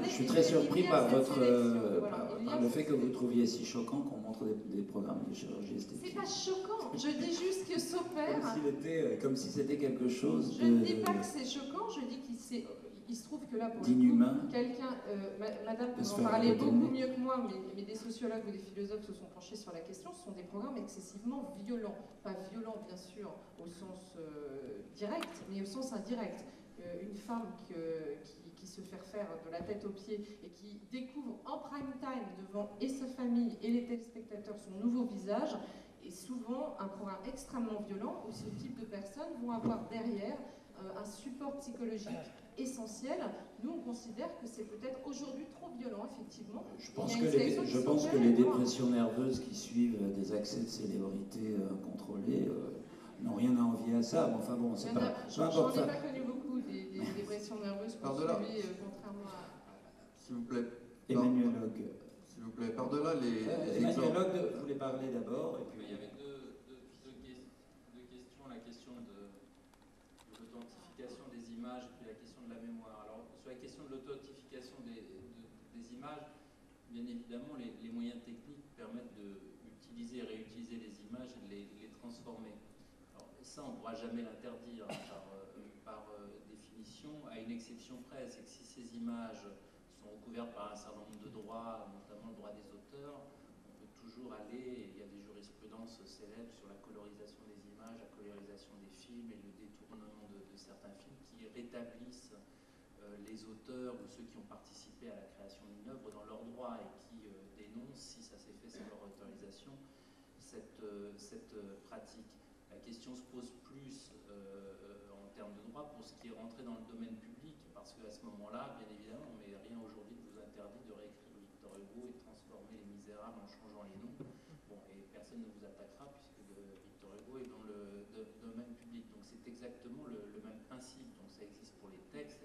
je suis très surpris par le fait que vous trouviez si choquant qu'on montre des programmes de chirurgie esthétique. C'est pas choquant, je dis juste que s'opère... Comme si c'était quelque chose Je ne dis pas que c'est choquant, je dis qu'il se trouve que là, pour d'inhumain. Quelqu'un, madame peut en parler beaucoup mieux que moi, mais des sociologues ou des philosophes se sont penchés sur la question. Ce sont des programmes excessivement violents. Pas violents, bien sûr, au sens direct, mais au sens indirect. Une femme qui se fait faire de la tête aux pieds et qui découvre en prime time devant et sa famille et les téléspectateurs son nouveau visage est souvent un programme extrêmement violent où ce type de personnes vont avoir derrière un support psychologique essentiel. Nous, on considère que c'est peut-être aujourd'hui trop violent, effectivement. Je pense que les dépressions nerveuses qui suivent des accès de célébrité contrôlés n'ont rien à envier à ça. Mais enfin bon, c'est pas... J'en ai pas connu beaucoup des dépressions nerveuses qu'on suivi, contrairement à... S'il vous plaît. Emmanuel Log. S'il vous plaît, par-delà les Emmanuel Log voulait parler d'abord, et puis... Il y avait deux questions, la question de l'authentification des images et puis la question de la mémoire. Alors, sur la question de l'authentification des images, bien évidemment, les moyens techniques permettent d'utiliser et réutiliser les images et de les transformer. Alors, ça, on ne pourra jamais l'interdire par définition, à une exception près, c'est que si ces images sont recouvertes par un certain nombre de droits, notamment le droit des auteurs, on peut toujours aller, il y a des jurisprudences célèbres sur la colorisation des images, la colorisation des films et le détournement de certains films qui rétablissent les auteurs ou ceux qui ont participé à la création d'une œuvre dans leurs droits et qui dénoncent, si ça s'est fait sans leur autorisation, cette pratique. La question se pose plus en termes de droit pour ce qui est rentré dans le domaine public, parce qu'à ce moment-là, bien évidemment, mais rien aujourd'hui ne vous interdit de réécrire Victor Hugo et de transformer Les Misérables en changeant les noms. Bon, et personne ne vous attaquera puisque Victor Hugo est dans le domaine public. Donc c'est exactement le même principe. Donc ça existe pour les textes,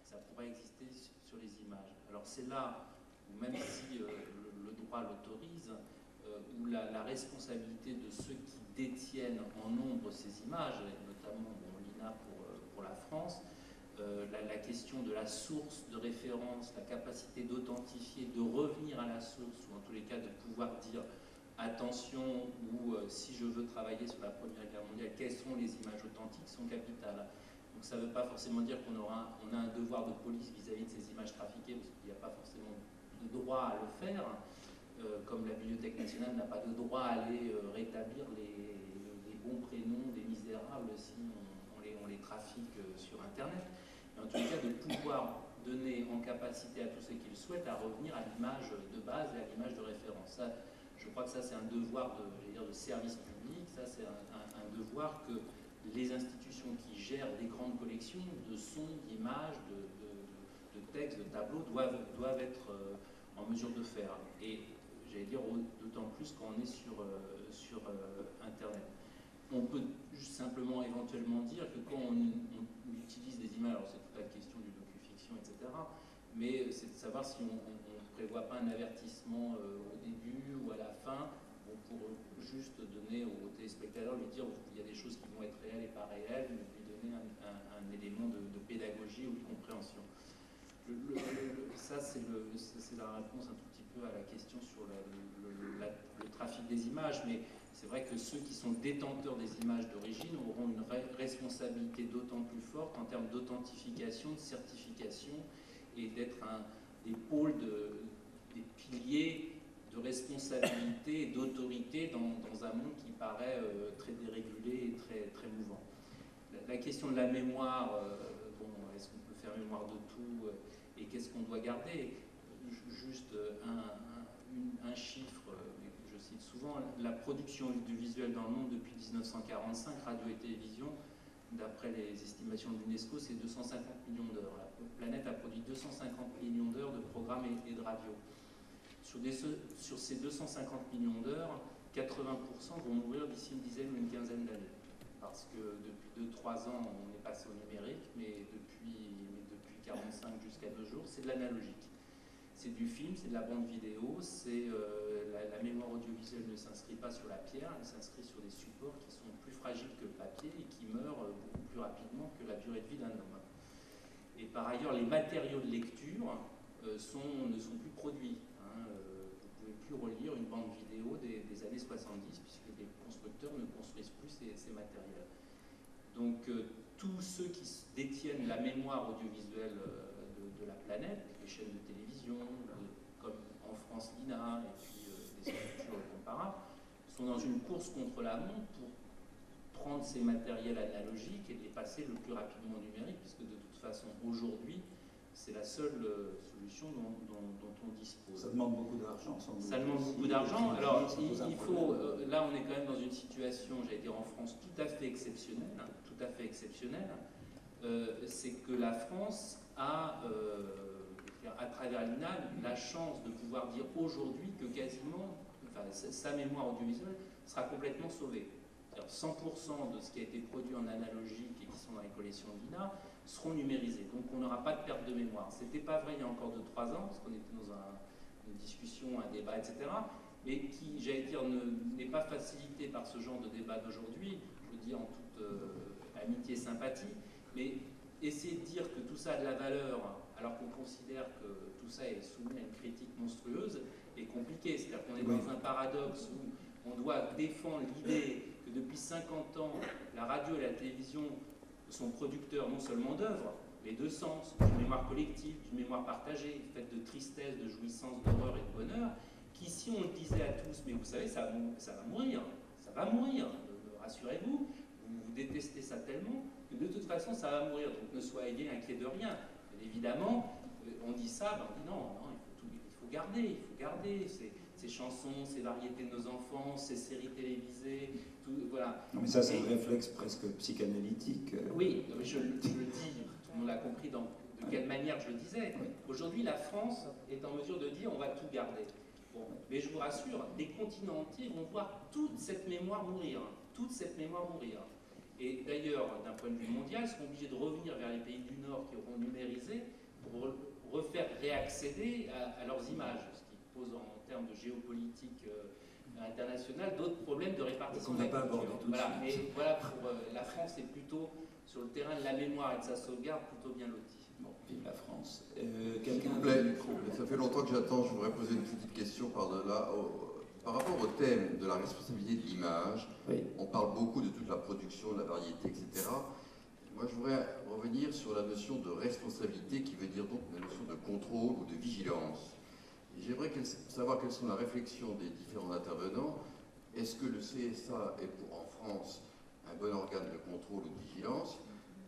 ça pourrait exister sur les images. Alors c'est là où même si le droit l'autorise, où la responsabilité de ceux qui détiennent en nombre ces images, et notamment l'INA pour la France, la question de la source de référence, la capacité d'authentifier, de revenir à la source, ou en tous les cas de pouvoir dire attention, ou si je veux travailler sur la Première Guerre mondiale, quelles sont les images authentiques, sont capitales. Donc ça ne veut pas forcément dire qu'on a un devoir de police vis-à-vis de ces images trafiquées, parce qu'il n'y a pas forcément de droit à le faire, comme la Bibliothèque nationale n'a pas de droit à aller rétablir les bons prénoms des misérables si on les trafique sur Internet. Mais en tout cas, de pouvoir donner en capacité à tous ceux qui le souhaitent à revenir à l'image de base et à l'image de référence. Ça, je crois que ça, c'est un devoir de service public, ça, c'est un devoir que les institutions qui gèrent des grandes collections de sons, d'images, de textes, de tableaux doivent être en mesure de faire. Et j'allais dire d'autant plus quand on est sur Internet. On peut juste simplement éventuellement dire que quand on utilise des images, alors c'est toute la question du docu-fiction, etc., mais c'est de savoir si on ne prévoit pas un avertissement au début ou à la fin, pour juste donner aux téléspectateurs, lui dire il y a des choses qui vont être réelles et pas réelles, mais lui donner un élément de pédagogie ou de compréhension. Ça, c'est la réponse un tout petit peu à la question sur le trafic des images, mais c'est vrai que ceux qui sont détenteurs des images d'origine auront une responsabilité d'autant plus forte en termes d'authentification, de certification, et d'être des pôles, des piliers de responsabilité et d'autorité dans un monde qui paraît très dérégulé et très mouvant. La question de la mémoire, est-ce qu'on peut faire mémoire de tout et qu'est-ce qu'on doit garder? Juste un chiffre que je cite souvent, la production audiovisuelle dans le monde depuis 1945, radio et télévision, d'après les estimations de l'UNESCO, c'est 250 millions d'heures. La planète a produit 250 millions d'heures de programmes et de radio. Sur ces 250 millions d'heures, 80% vont mourir d'ici une dizaine ou une quinzaine d'années. Parce que depuis 2-3 ans, on est passé au numérique, mais depuis 45 jusqu'à 2 jours, c'est de l'analogique. C'est du film, c'est de la bande vidéo, la mémoire audiovisuelle ne s'inscrit pas sur la pierre, elle s'inscrit sur des supports qui sont plus fragiles que le papier et qui meurent beaucoup plus rapidement que la durée de vie d'un homme. Et par ailleurs, les matériaux de lecture ne sont plus produits. Vous ne pouvez plus relire une bande vidéo des années 70 puisque les constructeurs ne construisent plus ces matériels. Donc tous ceux qui détiennent la mémoire audiovisuelle de la planète, les chaînes de télévision, comme en France l'INA et puis des structures comparables, sont dans une course contre la montre pour prendre ces matériels analogiques et les passer le plus rapidement au numérique, puisque de toute façon aujourd'hui c'est la seule solution dont on dispose. Ça demande beaucoup d'argent. Ça demande beaucoup d'argent. Alors, il faut, là, on est quand même dans une situation, j'allais dire en France, tout à fait exceptionnelle. C'est que la France a, à travers l'INA, la chance de pouvoir dire aujourd'hui que quasiment, sa mémoire audiovisuelle sera complètement sauvée. 100% de ce qui a été produit en analogique et qui sont dans les collections de l'INA seront numérisés. Donc on n'aura pas de perte de mémoire. Ce n'était pas vrai il y a encore 2-3 ans, parce qu'on était dans une discussion, un débat, etc. Mais qui, j'allais dire, n'est pas facilité par ce genre de débat d'aujourd'hui, je le dis en toute amitié et sympathie, mais essayer de dire que tout ça a de la valeur, alors qu'on considère que tout ça est soumis à une critique monstrueuse, est compliqué. C'est-à-dire qu'on est dans un paradoxe où on doit défendre l'idée que depuis 50 ans, la radio et la télévision sont producteurs non seulement d'œuvres, mais de sens, d'une mémoire collective, d'une mémoire partagée, faite de tristesse, de jouissance, d'horreur et de bonheur, qui, si on le disait à tous, mais vous savez, ça va mourir, rassurez-vous, vous détestez ça tellement, que de toute façon, ça va mourir, donc ne soyez inquiets de rien. Et évidemment, on dit ça, on dit non, il faut garder ces chansons, ces variétés de nos enfants, ces séries télévisées, tout, voilà. Non, mais ça, c'est un réflexe presque psychanalytique. Oui, je le dis, tout le monde l'a compris de quelle manière je le disais. Oui. Aujourd'hui, la France est en mesure de dire on va tout garder. Bon, mais je vous rassure, des continents entiers vont voir toute cette mémoire mourir. Et d'ailleurs, d'un point de vue mondial, seront obligés de revenir vers les pays du Nord qui auront numérisé pour refaire réaccéder à leurs images, ce qui pose en termes de géopolitique internationale d'autres problèmes de répartition. On n'a pas abordé tout de suite. Mais voilà, pour la France est plutôt sur le terrain de la mémoire et de sa sauvegarde plutôt bien lotie. Bon, vive la France. S'il vous plaît, ça fait longtemps que j'attends, je voudrais poser une petite question par-delà. Par rapport au thème de la responsabilité de l'image, oui. On parle beaucoup de toute la production, de la variété, etc. Moi, je voudrais revenir sur la notion de responsabilité qui veut dire donc la notion de contrôle ou de vigilance. J'aimerais savoir quelles sont la réflexion des différents intervenants. Est-ce que le CSA est en France un bon organe de contrôle ou de vigilance?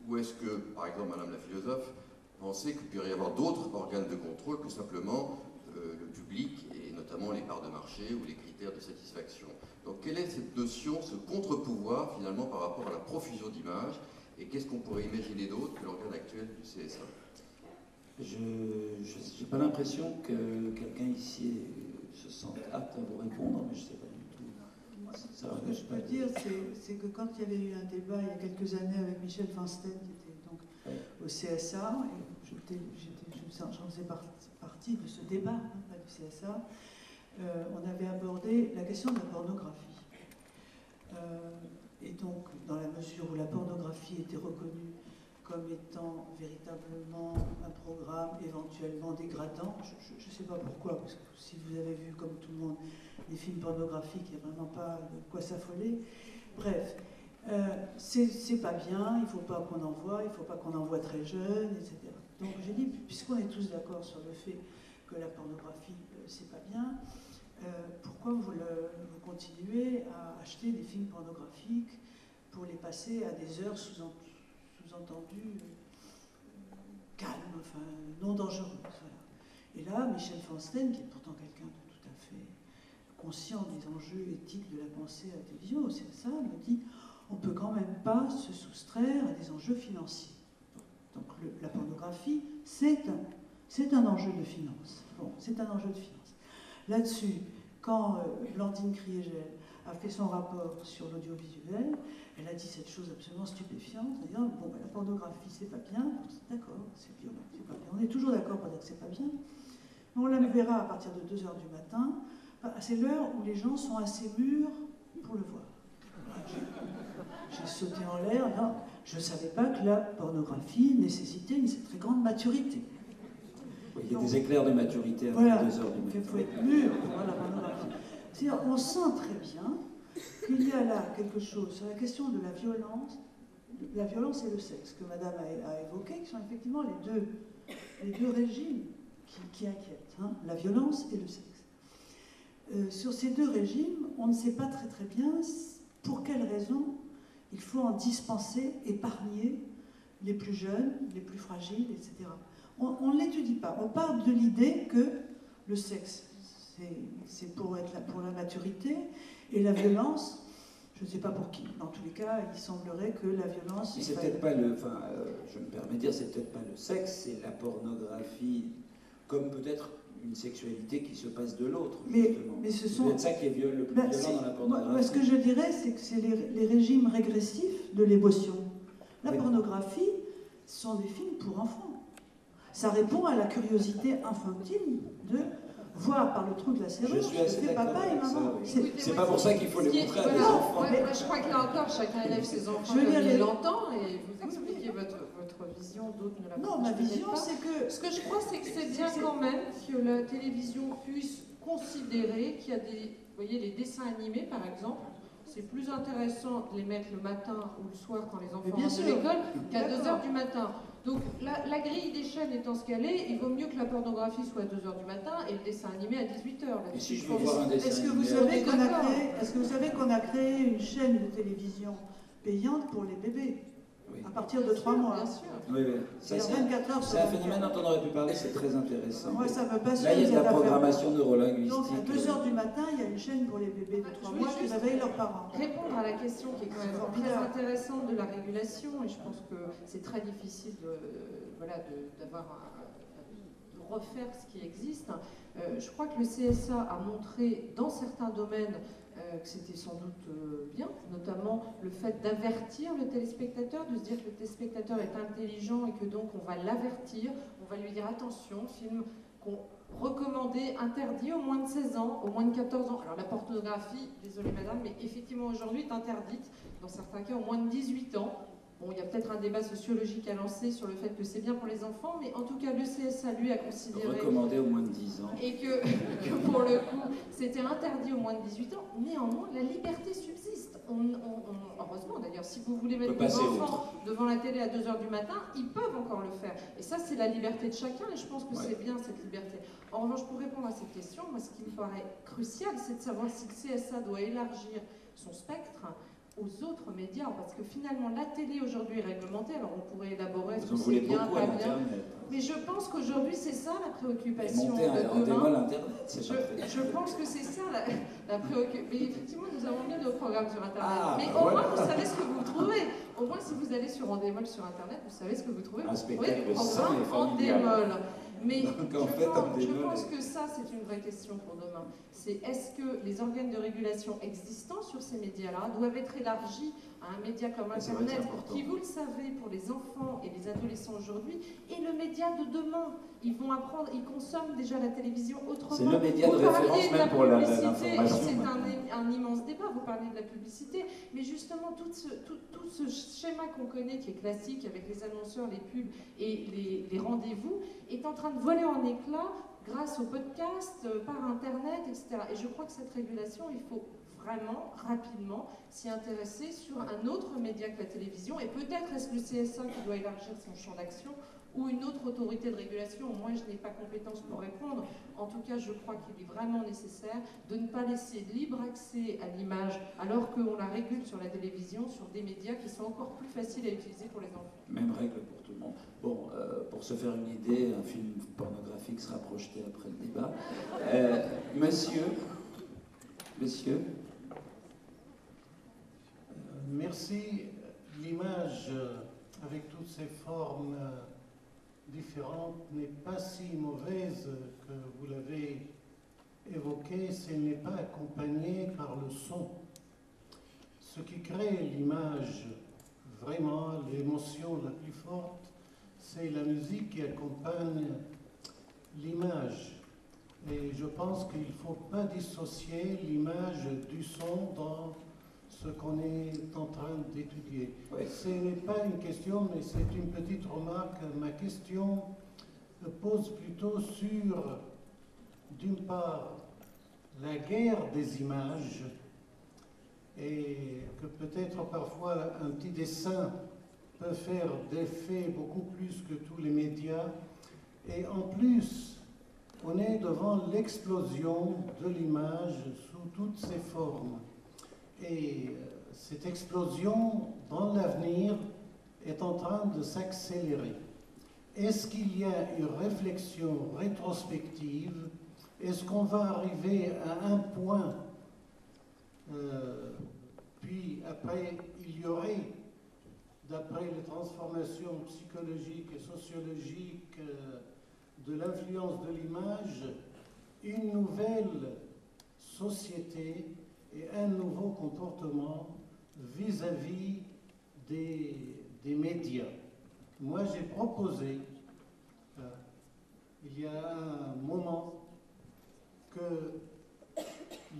Ou est-ce que, par exemple, Madame la philosophe, pensait qu'il pourrait y avoir d'autres organes de contrôle que simplement le public, et notamment les parts de marché ou les critères de satisfaction? Donc quelle est cette notion, ce contre-pouvoir finalement par rapport à la profusion d'images, et qu'est-ce qu'on pourrait imaginer d'autre que l'organe actuel du CSA? Je n'ai pas l'impression que quelqu'un ici se sente apte à vous répondre, mais je ne sais pas du tout. Ce que je peux dire, c'est que quand il y avait eu un débat il y a quelques années avec Michel Finstein, qui était donc au CSA, et j'en faisais partie de ce débat, pas du CSA, on avait abordé la question de la pornographie. Et donc, dans la mesure où la pornographie était reconnue comme étant véritablement un programme éventuellement dégradant. Je ne sais pas pourquoi, parce que si vous avez vu, comme tout le monde, des films pornographiques, il n'y a vraiment pas de quoi s'affoler. Bref, c'est pas bien, il ne faut pas qu'on en voit, il ne faut pas qu'on en voit très jeune, etc. Donc j'ai dit, puisqu'on est tous d'accord sur le fait que la pornographie, c'est pas bien, pourquoi vous continuez à acheter des films pornographiques pour les passer à des heures sous-entendues calmes, enfin non dangereuses. Voilà. Et là, Michel Fansten, qui est pourtant quelqu'un de tout à fait conscient des enjeux éthiques de la pensée à la télévision, c'est ça, me dit, on ne peut quand même pas se soustraire à des enjeux financiers. Donc la pornographie, c'est un enjeu de finance. Bon, c'est un enjeu de finance. Là-dessus, quand Blandine Kriegel a fait son rapport sur l'audiovisuel, elle a dit cette chose absolument stupéfiante, en disant, bon, ben, la pornographie, c'est pas bien, d'accord, c'est violent, c'est pas bien. On est toujours d'accord pour dire que c'est pas bien, mais on la verra à partir de 2 h du matin, c'est l'heure où les gens sont assez mûrs pour le voir. J'ai sauté en l'air, non, je ne savais pas que la pornographie nécessitait une très grande maturité. Oui, il y a des éclairs de maturité à voilà, 2 h du matin. Il faut être mûr pour voir la pornographie. C'est-à-dire, on sent très bien qu'il y a là quelque chose sur la question de la violence et le sexe que Madame a évoqué, qui sont effectivement les deux régimes qui inquiètent, hein, la violence et le sexe. Sur ces deux régimes, on ne sait pas très très bien pour quelles raisons il faut en dispenser, épargner les plus jeunes, les plus fragiles, etc. On ne l'étudie pas. On part de l'idée que le sexe, c'est pour la maturité, et la violence, je ne sais pas pour qui. En tous les cas, il semblerait que la violence... C'est peut-être pas le... Enfin, je me permets de dire, c'est peut-être pas le sexe, c'est la pornographie, comme peut-être une sexualité qui se passe de l'autre, justement. Mais ce c'est sont... peut-être ça qui est le plus violent dans la pornographie. Moi, ce que je dirais, c'est que c'est les régimes régressifs de l'émotion. La pornographie, ce sont des films pour enfants. Ça répond à la curiosité infantile de voir par le trou de la serrure ce que fait papa et maman. C'est pas pour ça qu'il faut les montrer à des enfants. Ouais, je crois que là encore, chacun élève ses enfants comme il l'entend, et vous expliquez votre vision, d'autres ne la partagent pas. Non, ma vision, c'est que... Ce que je crois, c'est que c'est bien quand même que la télévision puisse considérer qu'il y a des... Vous voyez, les dessins animés, par exemple, c'est plus intéressant de les mettre le matin ou le soir quand les enfants rentrent de l'école qu'à 2 h du matin. Donc la grille des chaînes étant ce qu'elle est, il vaut mieux que la pornographie soit à 2 h du matin et le dessin animé à 18 h. Et si je veux voir un dessin Est-ce que vous savez qu'on a créé une chaîne de télévision payante pour les bébés à partir de 3 mois? Bien sûr. Oui, oui. C'est un phénomène dont on aurait pu parler, c'est très intéressant. Moi, ça me passionne. Là, il y a de la programmation neurolinguistique. Donc, à 2 h du matin, il y a une chaîne pour les bébés de 3 mois qui réveillent leurs parents. Répondre à la question qui est quand même très intéressante de la régulation, et je pense que c'est très difficile de refaire ce qui existe. Je crois que le CSA a montré dans certains domaines que c'était sans doute bien, notamment le fait d'avertir le téléspectateur, de se dire que le téléspectateur est intelligent et que donc on va l'avertir, on va lui dire attention, film qu'on recommandé, interdit au moins de 16 ans, au moins de 14 ans. Alors la pornographie, désolée madame, mais effectivement aujourd'hui est interdite, dans certains cas au moins de 18 ans. Bon, il y a peut-être un débat sociologique à lancer sur le fait que c'est bien pour les enfants, mais en tout cas, le CSA, lui, a considéré... Recommandé au moins de 10 ans. Et que pour le coup, c'était interdit au moins de 18 ans. Néanmoins, la liberté subsiste. Heureusement, d'ailleurs, si vous voulez mettre vos enfants devant la télé à 2 h du matin, ils peuvent encore le faire. Et ça, c'est la liberté de chacun, et je pense que c'est bien, cette liberté. En revanche, pour répondre à cette question, moi, ce qui me paraît crucial, c'est de savoir si le CSA doit élargir son spectre aux autres médias, parce que finalement la télé aujourd'hui est réglementée, alors on pourrait élaborer est-ce que c'est bien, pas bien, mais je pense qu'aujourd'hui c'est ça la préoccupation de demain. Je pense que c'est ça la préoccupation, mais effectivement nous avons mis nos programmes sur internet, mais au moins vous savez ce que vous trouvez, au moins si vous allez sur Endemol sur internet, vous savez ce que vous trouvez, vous trouvez des programmes Endemol. Mais je pense que ça, c'est une vraie question pour demain. C'est est-ce que les organes de régulation existants sur ces médias-là doivent être élargis à un média comme Internet, qui, vous le savez, pour les enfants et les adolescents aujourd'hui, est le média de demain. Ils vont apprendre, ils consomment déjà la télévision autrement. C'est le média de référence même pour l'information. C'est un immense débat, vous parlez de la publicité, mais justement tout ce schéma qu'on connaît, qui est classique avec les annonceurs, les pubs et les rendez-vous, est en train de voler en éclats grâce au podcast, par Internet, etc. Et je crois que cette régulation, il faut vraiment, rapidement, s'y intéresser sur un autre média que la télévision, et peut-être est-ce le CSA qui doit élargir son champ d'action, ou une autre autorité de régulation. Moi, je n'ai pas compétence pour répondre. En tout cas, je crois qu'il est vraiment nécessaire de ne pas laisser libre accès à l'image, alors qu'on la régule sur la télévision, sur des médias qui sont encore plus faciles à utiliser pour les enfants. Même règle pour tout le monde. Bon, pour se faire une idée, un film pornographique sera projeté après le débat. Monsieur. Merci. L'image, avec toutes ses formes différentes, n'est pas si mauvaise que vous l'avez évoqué si elle n'est pas accompagnée par le son. Ce qui crée l'image, vraiment l'émotion la plus forte, c'est la musique qui accompagne l'image. Et je pense qu'il ne faut pas dissocier l'image du son dans ce qu'on est en train d'étudier. Oui. Ce n'est pas une question, mais c'est une petite remarque. Ma question pose plutôt sur, d'une part, la guerre des images, et que peut-être parfois un petit dessin peut faire d'effet beaucoup plus que tous les médias. Et en plus, on est devant l'explosion de l'image sous toutes ses formes. Et cette explosion, dans l'avenir, est en train de s'accélérer. Est-ce qu'il y a une réflexion rétrospective? Est-ce qu'on va arriver à un point, puis après, il y aurait, d'après les transformations psychologiques et sociologiques de l'influence de l'image, une nouvelle société et un nouveau comportement vis-à-vis des médias. Moi, j'ai proposé, il y a un moment, que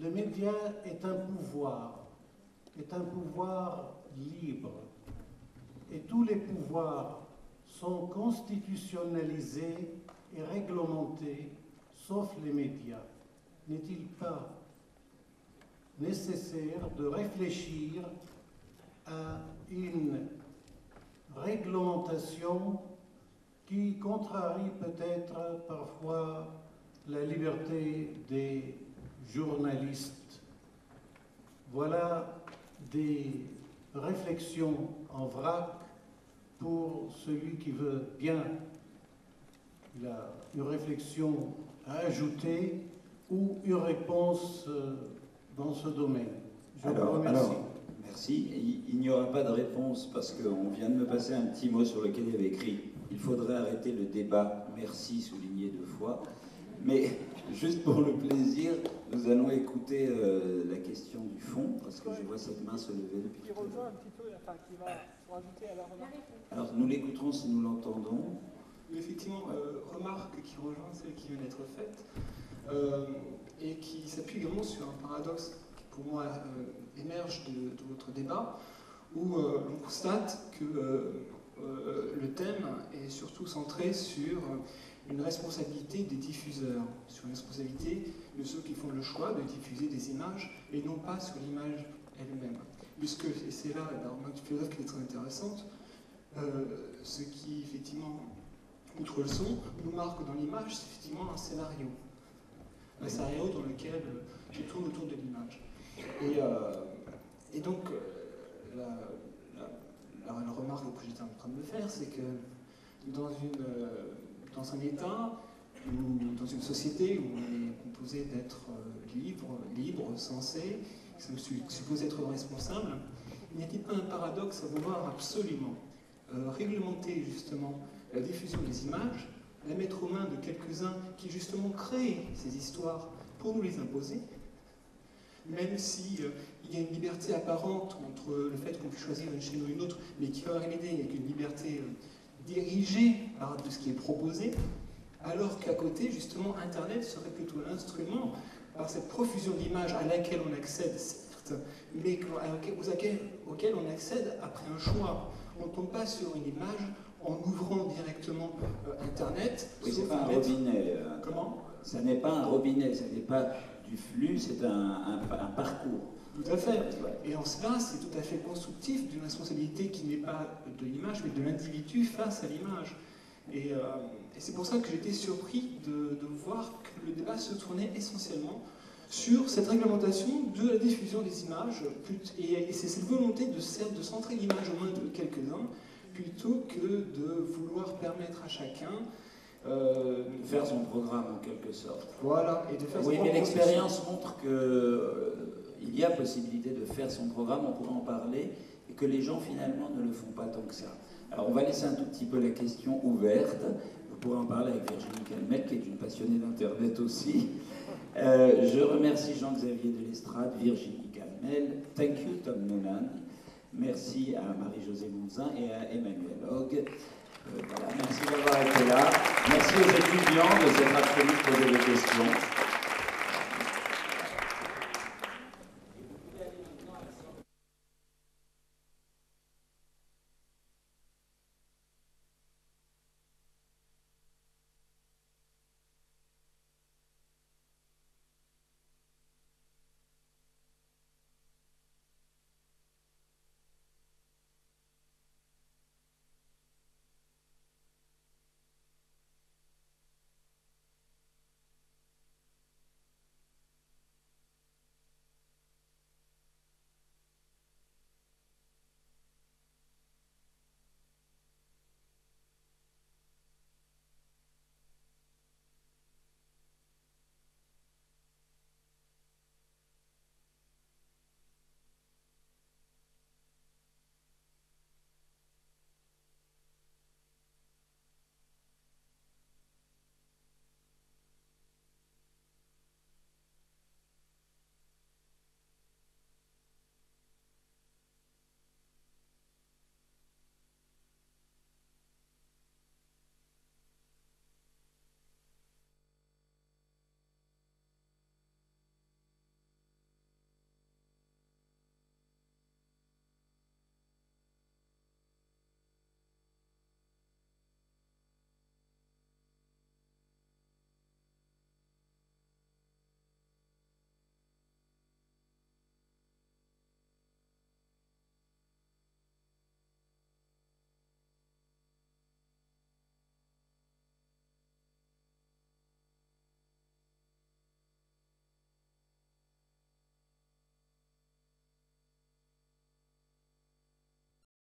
le média est un pouvoir libre. Et tous les pouvoirs sont constitutionnalisés et réglementés, sauf les médias. N'est-il pas nécessaire de réfléchir à une réglementation qui contrarie peut-être parfois la liberté des journalistes? Voilà des réflexions en vrac pour celui qui veut bien une réflexion à ajouter ou une réponse dans ce domaine. Je vous remercie. Alors, merci. Il n'y aura pas de réponse parce qu'on vient de me passer un petit mot sur lequel il y avait écrit « Il faudrait arrêter le débat, merci » souligné 2 fois. Mais juste pour le plaisir, nous allons écouter la question du fond, parce que je vois cette main se lever depuis tout à l'heure. Qui va rajouter à la remarque. Alors nous l'écouterons si nous l'entendons. Effectivement, remarque qui rejoint celle qui vient d'être faite et qui s'appuie également sur un paradoxe qui pour moi émerge de votre débat, où l'on constate que le thème est surtout centré sur une responsabilité des diffuseurs, sur une responsabilité de ceux qui font le choix de diffuser des images et non pas sur l'image elle-même. Puisque, et c'est là la remarque du philosophe qui est très intéressante, ce qui effectivement, outre le son, nous marque dans l'image, c'est effectivement un scénario. Un scénario dans lequel je tourne autour de l'image. Et donc, la remarque que j'étais en train de me faire, c'est que dans un État, ou dans une société où on est composé d'être libre, sensé, supposé être responsable, n'y a-t-il pas un paradoxe à vouloir absolument réglementer justement la diffusion des images, la mettre aux mains de quelques-uns qui justement créent ces histoires pour nous les imposer, même si il y a une liberté apparente entre le fait qu'on puisse choisir une chaîne ou une autre, mais qui en réalité il n'y a qu'une liberté dirigée par de ce qui est proposé, alors qu'à côté, justement, Internet serait plutôt l'instrument par cette profusion d'images à laquelle on accède, certes, mais auquel on accède après un choix. On ne tombe pas sur une image en ouvrant directement Internet. Oui, c'est pas un robinet. Comment? Ça n'est pas un robinet, ça n'est pas du flux, c'est un parcours. Tout à fait. Et en cela, c'est tout à fait constructif d'une responsabilité qui n'est pas de l'image, mais de l'individu face à l'image. Et c'est pour ça que j'étais surpris de voir que le débat se tournait essentiellement sur cette réglementation de la diffusion des images, et c'est cette volonté de centrer l'image aux mains de quelques-uns, plutôt que de vouloir permettre à chacun de faire son programme en quelque sorte. Voilà, et de faire oui, mais l'expérience montre qu'il y a possibilité de faire son programme, on pourrait en parler, et que les gens finalement ne le font pas tant que ça. Alors on va laisser un tout petit peu la question ouverte. Vous pourrez en parler avec Virginie Calmel, qui est une passionnée d'Internet aussi. Je remercie Jean-Xavier de l'Estrade, Virginie Calmel, thank you Tom Nolan, merci à Marie-Josée Monzin et à Emmanuel Hogg. Voilà, merci d'avoir été là. Merci aux étudiants de s'être abstenus de poser des questions.